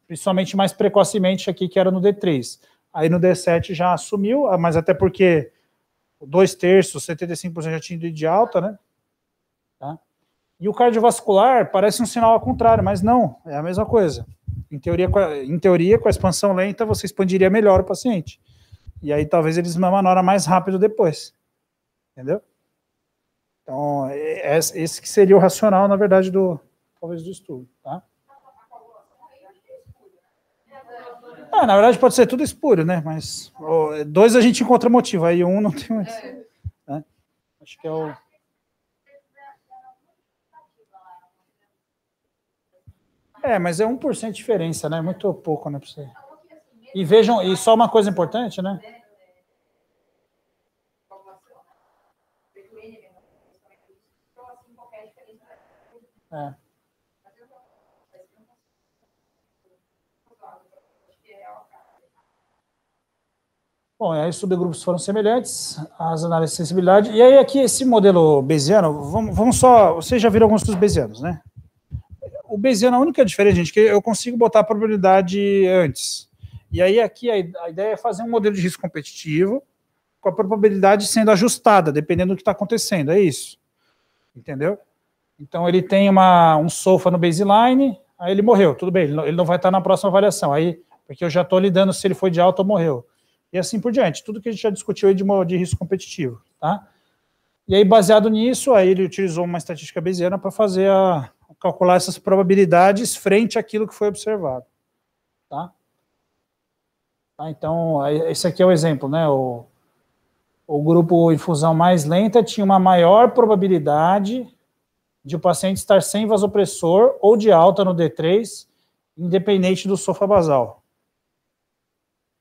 Principalmente mais precocemente aqui, que era no D3. Aí no D7 já assumiu, mas até porque 2/3, 75% já tinha ido de alta, né? Tá? E o cardiovascular parece um sinal ao contrário, mas não, é a mesma coisa. Em teoria, com a expansão lenta, você expandiria melhor o paciente. E aí talvez eles mamam na hora mais rápido depois. Entendeu? Então, esse que seria o racional, na verdade, talvez do estudo. Tá? Na verdade, pode ser tudo espúrio, né? Mas 2 a gente encontra motivo, aí 1 não tem mais. Né? Acho que é o... mas é 1% de diferença, né? Muito pouco, né? Pra você. E vejam, e só uma coisa importante, né? Bom, aí os subgrupos foram semelhantes, as análises de sensibilidade. E aí aqui esse modelo bayesiano, vamos só... Vocês já viram alguns estudos bayesianos, né? O bayesiano, a única diferença, gente, é que eu consigo botar a probabilidade antes. E aí aqui a ideia é fazer um modelo de risco competitivo com a probabilidade sendo ajustada, dependendo do que está acontecendo, é isso. Entendeu? Então ele tem um SOFA no baseline, aí ele morreu, tudo bem, ele não vai estar na próxima avaliação, aí, porque eu já estou lidando se ele foi de alta ou morreu. E assim por diante, tudo que a gente já discutiu aí de risco competitivo, tá? E aí, baseado nisso, aí ele utilizou uma estatística bayesiana para fazer calcular essas probabilidades frente àquilo que foi observado, tá? Então, esse aqui é o exemplo, né? O grupo infusão mais lenta tinha uma maior probabilidade de o paciente estar sem vasopressor ou de alta no D3, independente do SOFA basal.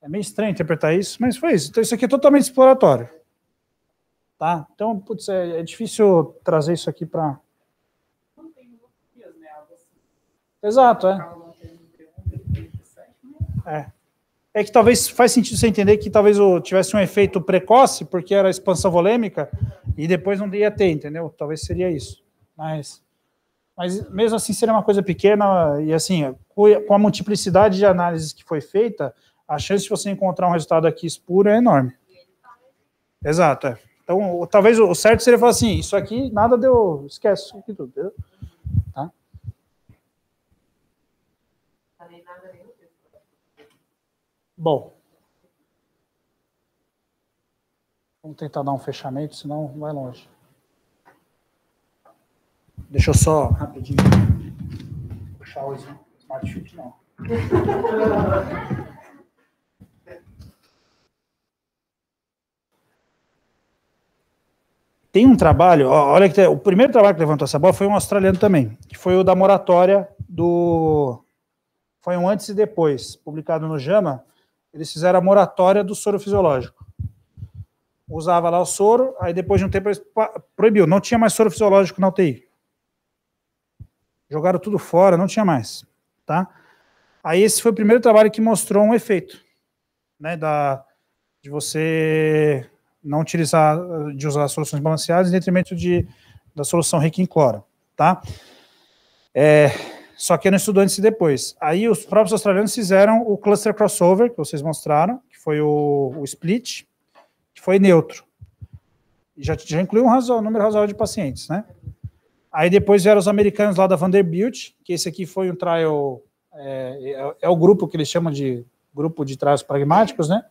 É meio estranho interpretar isso, mas foi isso. Então, isso aqui é totalmente exploratório. Tá? Então, putz, é difícil trazer isso aqui para... Não tem utopias, né? Exato, É que talvez faz sentido você entender que talvez tivesse um efeito precoce, porque era expansão volêmica, e depois não ia ter, entendeu? Talvez seria isso. Mas mesmo assim seria uma coisa pequena, e assim, com a multiplicidade de análises que foi feita, a chance de você encontrar um resultado aqui espuro é enorme. Exato, Então, talvez o certo seria falar assim, isso aqui nada deu, esquece isso aqui tudo, entendeu? Tá? Bom. Vamos tentar dar um fechamento, senão vai longe. Deixa eu só, rapidinho, puxar o Smart Fit, não. Tem um trabalho, olha que o primeiro trabalho que levantou essa bola foi um australiano também, que foi o da moratória do... Foi um antes e depois, publicado no JAMA, eles fizeram a moratória do soro fisiológico. Usava lá o soro, aí depois de um tempo eles proibiu, não tinha mais soro fisiológico na UTI. Jogaram tudo fora, não tinha mais. Tá? Aí esse foi o primeiro trabalho que mostrou um efeito, né, de você não utilizar, de usar soluções balanceadas em detrimento da solução rica em cloro. Tá? Só que não estudou antes e depois. Aí os próprios australianos fizeram o cluster crossover, que vocês mostraram, que foi o split, que foi neutro. E já incluiu um número razoável de pacientes, né? Aí depois vieram os americanos lá da Vanderbilt, que esse aqui foi um trial, é o grupo que eles chamam de grupo de trials pragmáticos, né?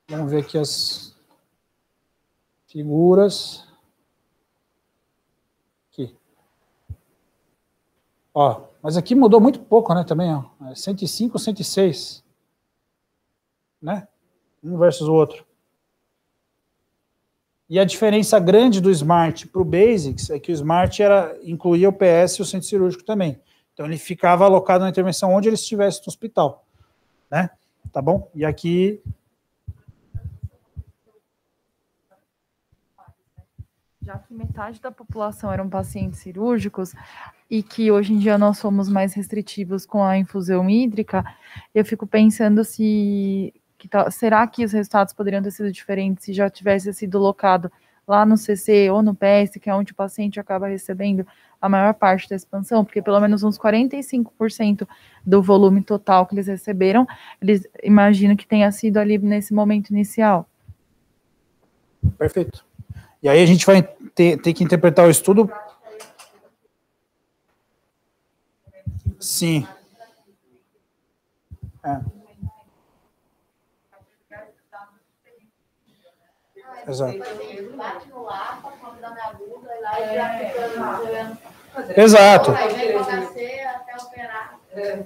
Vamos ver aqui as figuras. Aqui. Ó, mas aqui mudou muito pouco, né, também, ó. 105, 106. Né? Um versus o outro. E a diferença grande do Smart para o Basics é que o Smart incluía o PS e o centro cirúrgico também. Então ele ficava alocado na intervenção onde ele estivesse no hospital. Né? Tá bom? E aqui... Já que metade da população eram pacientes cirúrgicos e que hoje em dia nós somos mais restritivos com a infusão hídrica, eu fico pensando será que os resultados poderiam ter sido diferentes se já tivesse sido locado lá no CC ou no PS, que é onde o paciente acaba recebendo a maior parte da expansão, porque pelo menos uns 45% do volume total que eles receberam, eles imaginam que tenha sido ali nesse momento inicial. Perfeito. E aí a gente vai ter que interpretar o estudo. Sim. Exato. Exato.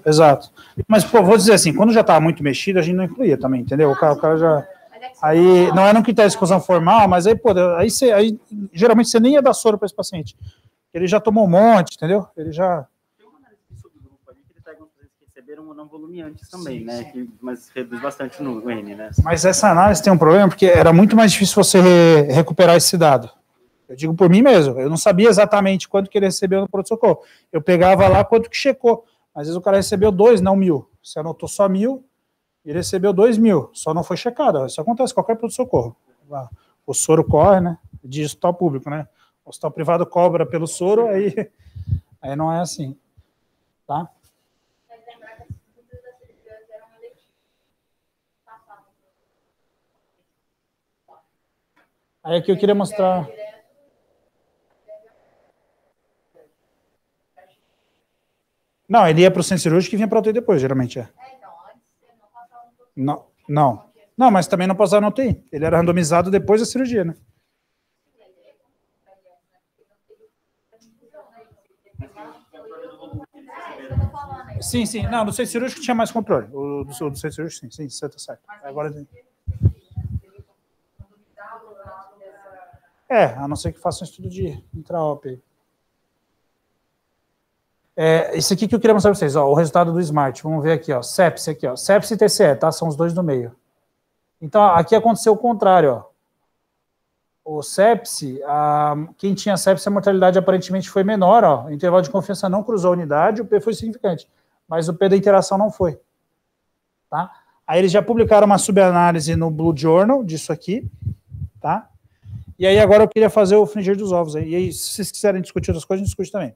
Exato. Mas, pô, vou dizer assim, quando já estava muito mexido, a gente não incluía também, entendeu? O cara já... Aí, não era um critério de exclusão formal, mas aí, pô, aí geralmente você nem ia dar soro para esse paciente. Ele já tomou um monte, entendeu? Ele já... Tem uma análise de subgrupo ali que ele pega uns pacientes que receberam ou não volume antes também, né? Mas reduz bastante no N, né? Mas essa análise tem um problema, porque era muito mais difícil você recuperar esse dado. Eu digo por mim mesmo, eu não sabia exatamente quanto que ele recebeu no pronto-socorro. Eu pegava lá quanto que checou. Às vezes o cara recebeu 2, não 1.000. Você anotou só 1.000, ele recebeu 2.000, só não foi checado. Isso acontece em qualquer pronto-socorro. O soro corre, né? De hospital público, né? O hospital privado cobra pelo soro, aí não é assim. Tá? Aí aqui eu queria mostrar... Não, ele ia para o centro cirúrgico e vinha para a UTI depois, geralmente é. Não, mas também não passava na UTI. Ele era randomizado depois da cirurgia, né? Sim. Não, do centro cirúrgico tinha mais controle. O do centro cirúrgico, sim, você tá certo. Agora... a não ser que faça um estudo de intra-op. Esse aqui que eu queria mostrar para vocês, ó, o resultado do Smart. Vamos ver aqui, ó, sepse aqui, ó, sepse e TCE, tá? São os dois do meio. Então, aqui aconteceu o contrário, ó. O sepse, quem tinha sepse, a mortalidade aparentemente foi menor, ó. O intervalo de confiança não cruzou a unidade, o P foi significante, mas o P da interação não foi. Tá? Aí eles já publicaram uma subanálise no Blue Journal disso aqui, tá? E aí agora eu queria fazer o fringir dos ovos aí. E aí, se vocês quiserem discutir outras coisas, a gente discute também.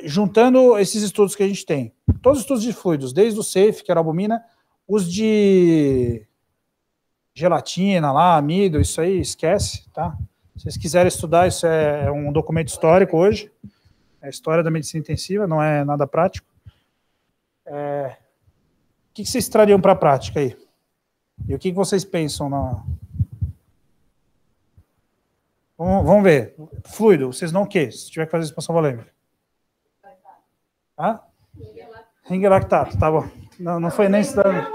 Juntando esses estudos que a gente tem, todos os estudos de fluidos, desde o SAFE, que era albumina, os de gelatina lá, amido, isso aí, esquece, tá? Se vocês quiserem estudar, isso é um documento histórico hoje, é a história da medicina intensiva, não é nada prático. O que vocês trariam para a prática aí? E o que vocês pensam na... Vamos ver. Fluido, vocês não o quê? Se tiver que fazer expansão volêmica. Hã? Ring lactato, tá bom. Não foi nem estranho.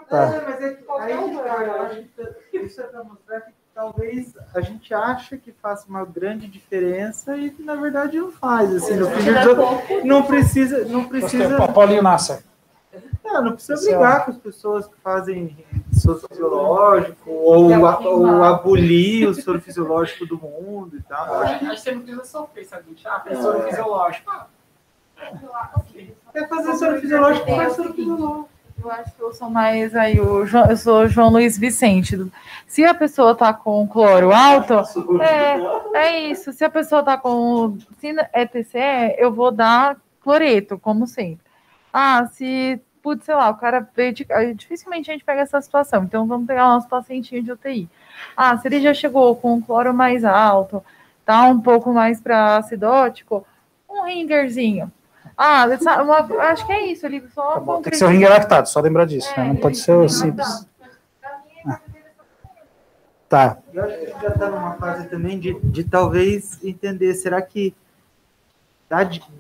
Tá. Mas é que aí, isso é para mostrar que talvez a gente acha que faça uma grande diferença e que na verdade não faz. Assim, no fim não precisa. Paulinho Nasser. Não precisa brigar com as pessoas que fazem soro fisiológico ou abolir o soro fisiológico do mundo e tal. Acho que você não precisa sofrer, sabe? Fez soro fisiológico. Quer fazer soro fisiológico, faz soro fisiológico. Eu acho que eu sou mais aí, eu sou o João Luiz Vicente. Se a pessoa tá com cloro alto, é isso. Se a pessoa tá com TCE, eu vou dar cloreto, como sempre. Sei lá, o cara dificilmente a gente pega essa situação, então vamos pegar o nosso pacientinho de UTI. Se ele já chegou com um cloro mais alto, tá um pouco mais para acidótico, um ringerzinho. Acho que é isso. Ele só tem que ser o ring lactato, só lembrar disso. Né? Não pode ser simples. Tá. Eu acho que a gente já está numa fase também de talvez entender, será que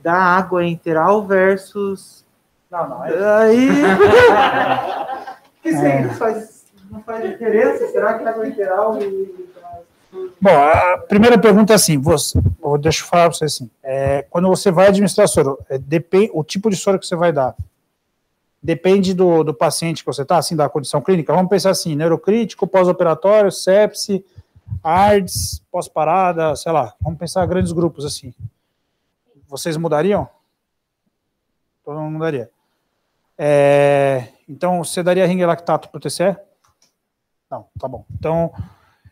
dá água enteral versus... Não. Aí... não faz diferença? Será que água enteral... Bom, a primeira pergunta é assim, deixa eu falar para você assim, quando você vai administrar soro, o tipo de soro que você vai dar, depende do paciente que você está, assim, da condição clínica. Vamos pensar assim, neurocrítico, pós-operatório, sepse, ARDS, pós-parada, sei lá, vamos pensar grandes grupos assim. Vocês mudariam? Todo mundo mudaria. Então, você daria ring lactato para o TCE? Não, tá bom. Então,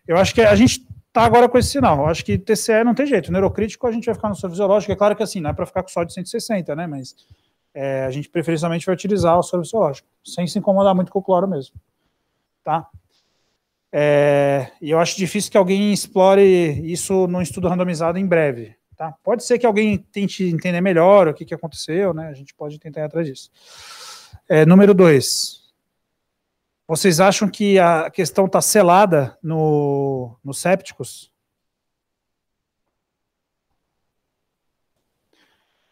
eu acho que a gente está agora com esse sinal. Eu acho que TCE não tem jeito. Neurocrítico a gente vai ficar no soro fisiológico. É claro que assim, não é para ficar com só de 160, né? Mas a gente preferencialmente vai utilizar o soro fisiológico, sem se incomodar muito com o cloro mesmo. Tá? E eu acho difícil que alguém explore isso num estudo randomizado em breve. Tá? Pode ser que alguém tente entender melhor o que aconteceu, né? A gente pode tentar ir atrás disso. Número 2. Vocês acham que a questão está selada nos sépticos?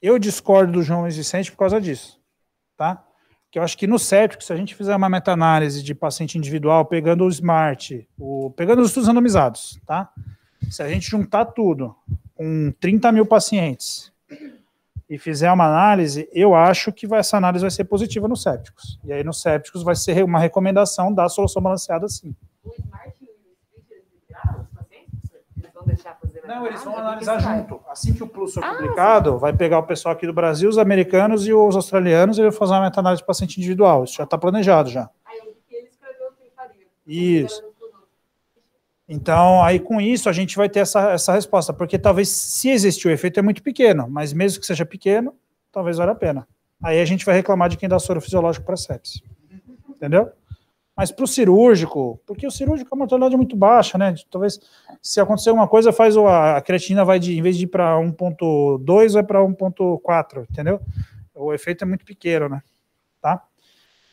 Eu discordo do João Luiz Vicente por causa disso, tá? Porque eu acho que no séptico, se a gente fizer uma meta-análise de paciente individual, pegando o SMART, pegando os estudos randomizados, tá? Se a gente juntar tudo, com 30 mil pacientes, e fizer uma análise, eu acho que essa análise vai ser positiva nos sépticos. E aí, nos sépticos, vai ser uma recomendação da solução balanceada, sim. O SMART e o SPLIT, eles liberaram os pacientes? Eles vão deixar fazer? Não, eles vão analisar junto. Assim que o PLUS for publicado, vai pegar o pessoal aqui do Brasil, os americanos e os australianos, e vai fazer uma meta-análise de paciente individual. Isso já está planejado, já. Aí, ele escreveu o que ele faria. Isso. Então, aí com isso, a gente vai ter essa resposta, porque talvez, se existir o efeito, é muito pequeno, mas mesmo que seja pequeno, talvez valha a pena. Aí a gente vai reclamar de quem dá soro fisiológico para sepsis. Entendeu? Mas para o cirúrgico, porque o cirúrgico a mortalidade é muito baixa, né? Talvez, se acontecer alguma coisa, a creatinina vai em vez de ir para 1.2, vai para 1.4, entendeu? O efeito é muito pequeno, né? Tá?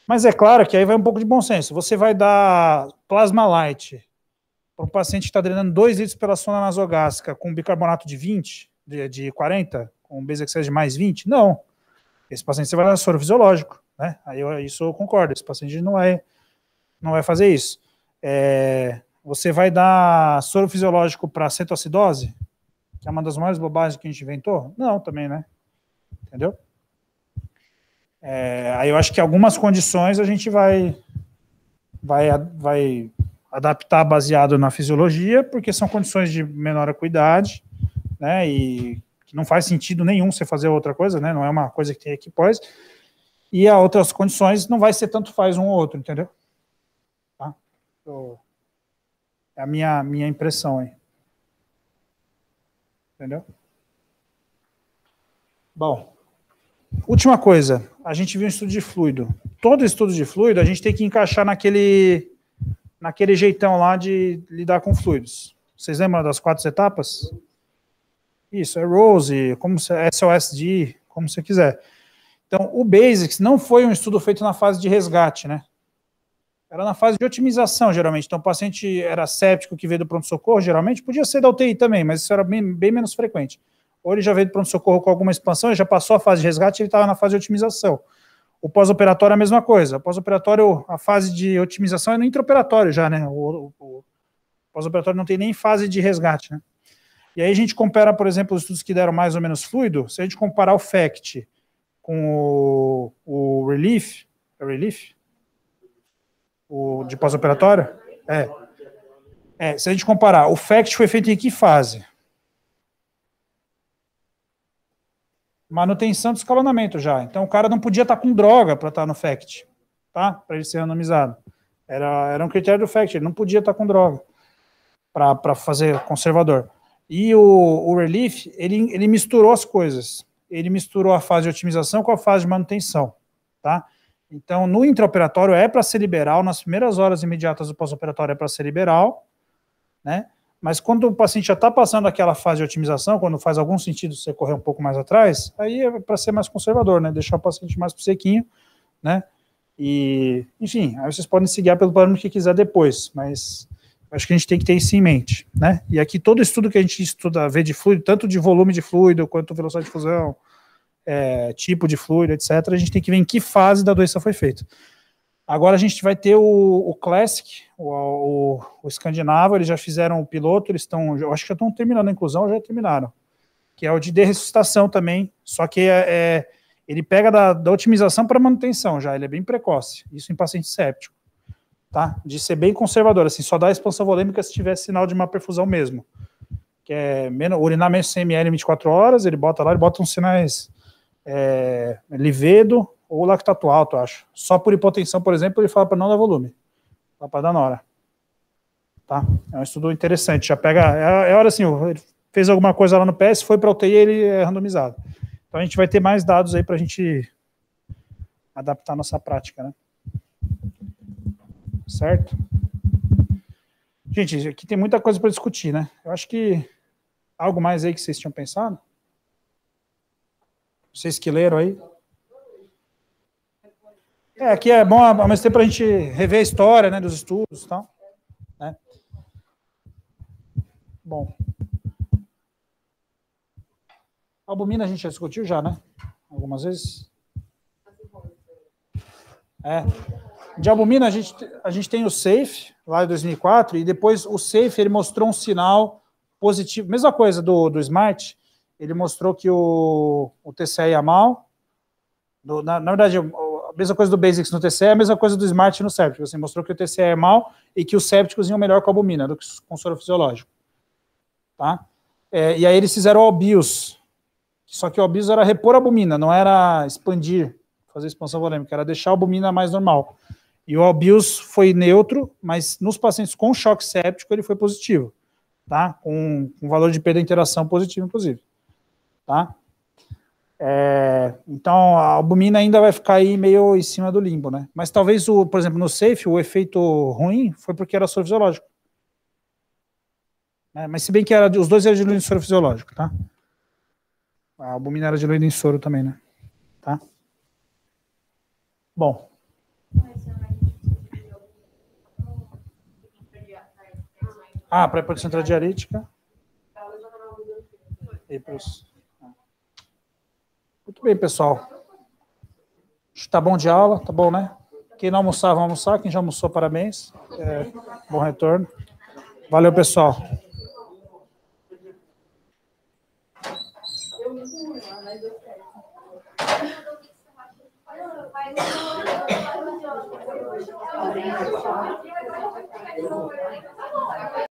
Mas é claro que aí vai um pouco de bom senso. Você vai dar plasma light para um paciente que está drenando 2 litros pela sonda nasogástrica com bicarbonato de 20, de 40, com base excess de mais 20? Não. Esse paciente você vai dar soro fisiológico, né? Aí isso eu concordo, esse paciente não vai fazer isso. Você vai dar soro fisiológico para cetoacidose, que é uma das maiores bobagens que a gente inventou? Não, também, né? Entendeu? Aí eu acho que algumas condições a gente vai adaptar baseado na fisiologia, porque são condições de menor acuidade, né, e que não faz sentido nenhum você fazer outra coisa, né, não é uma coisa que tem equipós, e a outras condições não vai ser tanto faz um ou outro, entendeu? Tá? É a minha impressão aí. Entendeu? Bom, última coisa, a gente viu um estudo de fluido. Todo estudo de fluido a gente tem que encaixar naquele jeitão lá de lidar com fluidos. Vocês lembram das 4 etapas? Isso, é ROSE, SOSD, como você quiser. Então, o BASICS não foi um estudo feito na fase de resgate, né? Era na fase de otimização, geralmente. Então, o paciente era séptico que veio do pronto-socorro, geralmente, podia ser da UTI também, mas isso era bem menos frequente. Ou ele já veio do pronto-socorro com alguma expansão, ele já passou a fase de resgate, ele estava na fase de otimização. O pós-operatório é a mesma coisa. O pós-operatório, a fase de otimização é no intraoperatório já, né? O pós-operatório não tem nem fase de resgate, né? E aí a gente compara, por exemplo, os estudos que deram mais ou menos fluido, se a gente comparar o FACT com o Relief, é o Relief? O de pós-operatório? Se a gente comparar, o FACT foi feito em que fase? Manutenção de escalonamento já. Então o cara não podia estar com droga para estar no FACT, tá? Para ele ser randomizado. Era um critério do FACT, ele não podia estar com droga para fazer conservador. E o Relief, ele misturou as coisas. Ele misturou a fase de otimização com a fase de manutenção, tá? Então, no intraoperatório é para ser liberal, nas primeiras horas imediatas do pós-operatório é para ser liberal, né? Mas quando o paciente já está passando aquela fase de otimização, quando faz algum sentido você correr um pouco mais atrás, aí é para ser mais conservador, né? Deixar o paciente mais pro sequinho, né? E, enfim, aí vocês podem se guiar pelo parâmetro que quiser depois, mas acho que a gente tem que ter isso em mente, né? E aqui todo estudo que a gente estuda, vê de fluido, tanto de volume de fluido, quanto velocidade de fusão, tipo de fluido, etc., a gente tem que ver em que fase da doença foi feito. Agora a gente vai ter o Classic, o escandinavo, eles já fizeram o piloto, eles estão, eu acho que já estão terminando a inclusão, já terminaram, que é o de ressuscitação também, só que ele pega da otimização para manutenção já, ele é bem precoce, isso em paciente séptico, tá? De ser bem conservador, assim, só dá expansão volêmica se tiver sinal de uma perfusão mesmo, que é urinar menos 100 ml em 24 horas, ele bota lá, ele bota uns sinais livedo ou lactato alto, acho. Só por hipotensão, por exemplo, ele fala para não dar volume, fala para dar na hora. Tá? É um estudo interessante, já pega, é hora assim, ele fez alguma coisa lá no PS, foi para a UTI, ele é randomizado. Então a gente vai ter mais dados aí para a gente adaptar a nossa prática, né? Certo? Gente, aqui tem muita coisa para discutir, né? Eu acho que algo mais aí que vocês tinham pensado? Vocês que leram aí? Aqui é bom ao mesmo tempo para a gente rever a história, né, dos estudos e tal. Né? Bom. Albumina a gente já discutiu já, né? Algumas vezes. De albumina a gente tem o SAFE, lá em 2004, e depois o SAFE ele mostrou um sinal positivo. Mesma coisa do SMART, ele mostrou que o TCE ia mal. Na verdade, a mesma coisa do BASICS no TCE é a mesma coisa do SMART no séptico. Assim, mostrou que o TCE é mal e que os sépticos iam melhor com a albumina do que com o soro fisiológico. Tá? E aí eles fizeram o ALBIOS. Só que o ALBIOS era repor a albumina, não era expandir, fazer expansão volêmica, era deixar a albumina mais normal. E o ALBIOS foi neutro, mas nos pacientes com choque séptico ele foi positivo. Tá? Com valor de perda de interação positivo, inclusive. Tá? Então a albumina ainda vai ficar aí meio em cima do limbo, né? Mas talvez, por exemplo, no SAFE, o efeito ruim foi porque era soro fisiológico. Mas se bem que os dois eram diluídos em soro fisiológico, tá? A albumina era diluída em soro também, né? Tá? Bom. Para a hipotensião intradiarítica. Muito bem, pessoal. Tá bom de aula, tá bom, né? Quem não almoçar, vão almoçar. Quem já almoçou, parabéns. Bom retorno. Valeu, pessoal.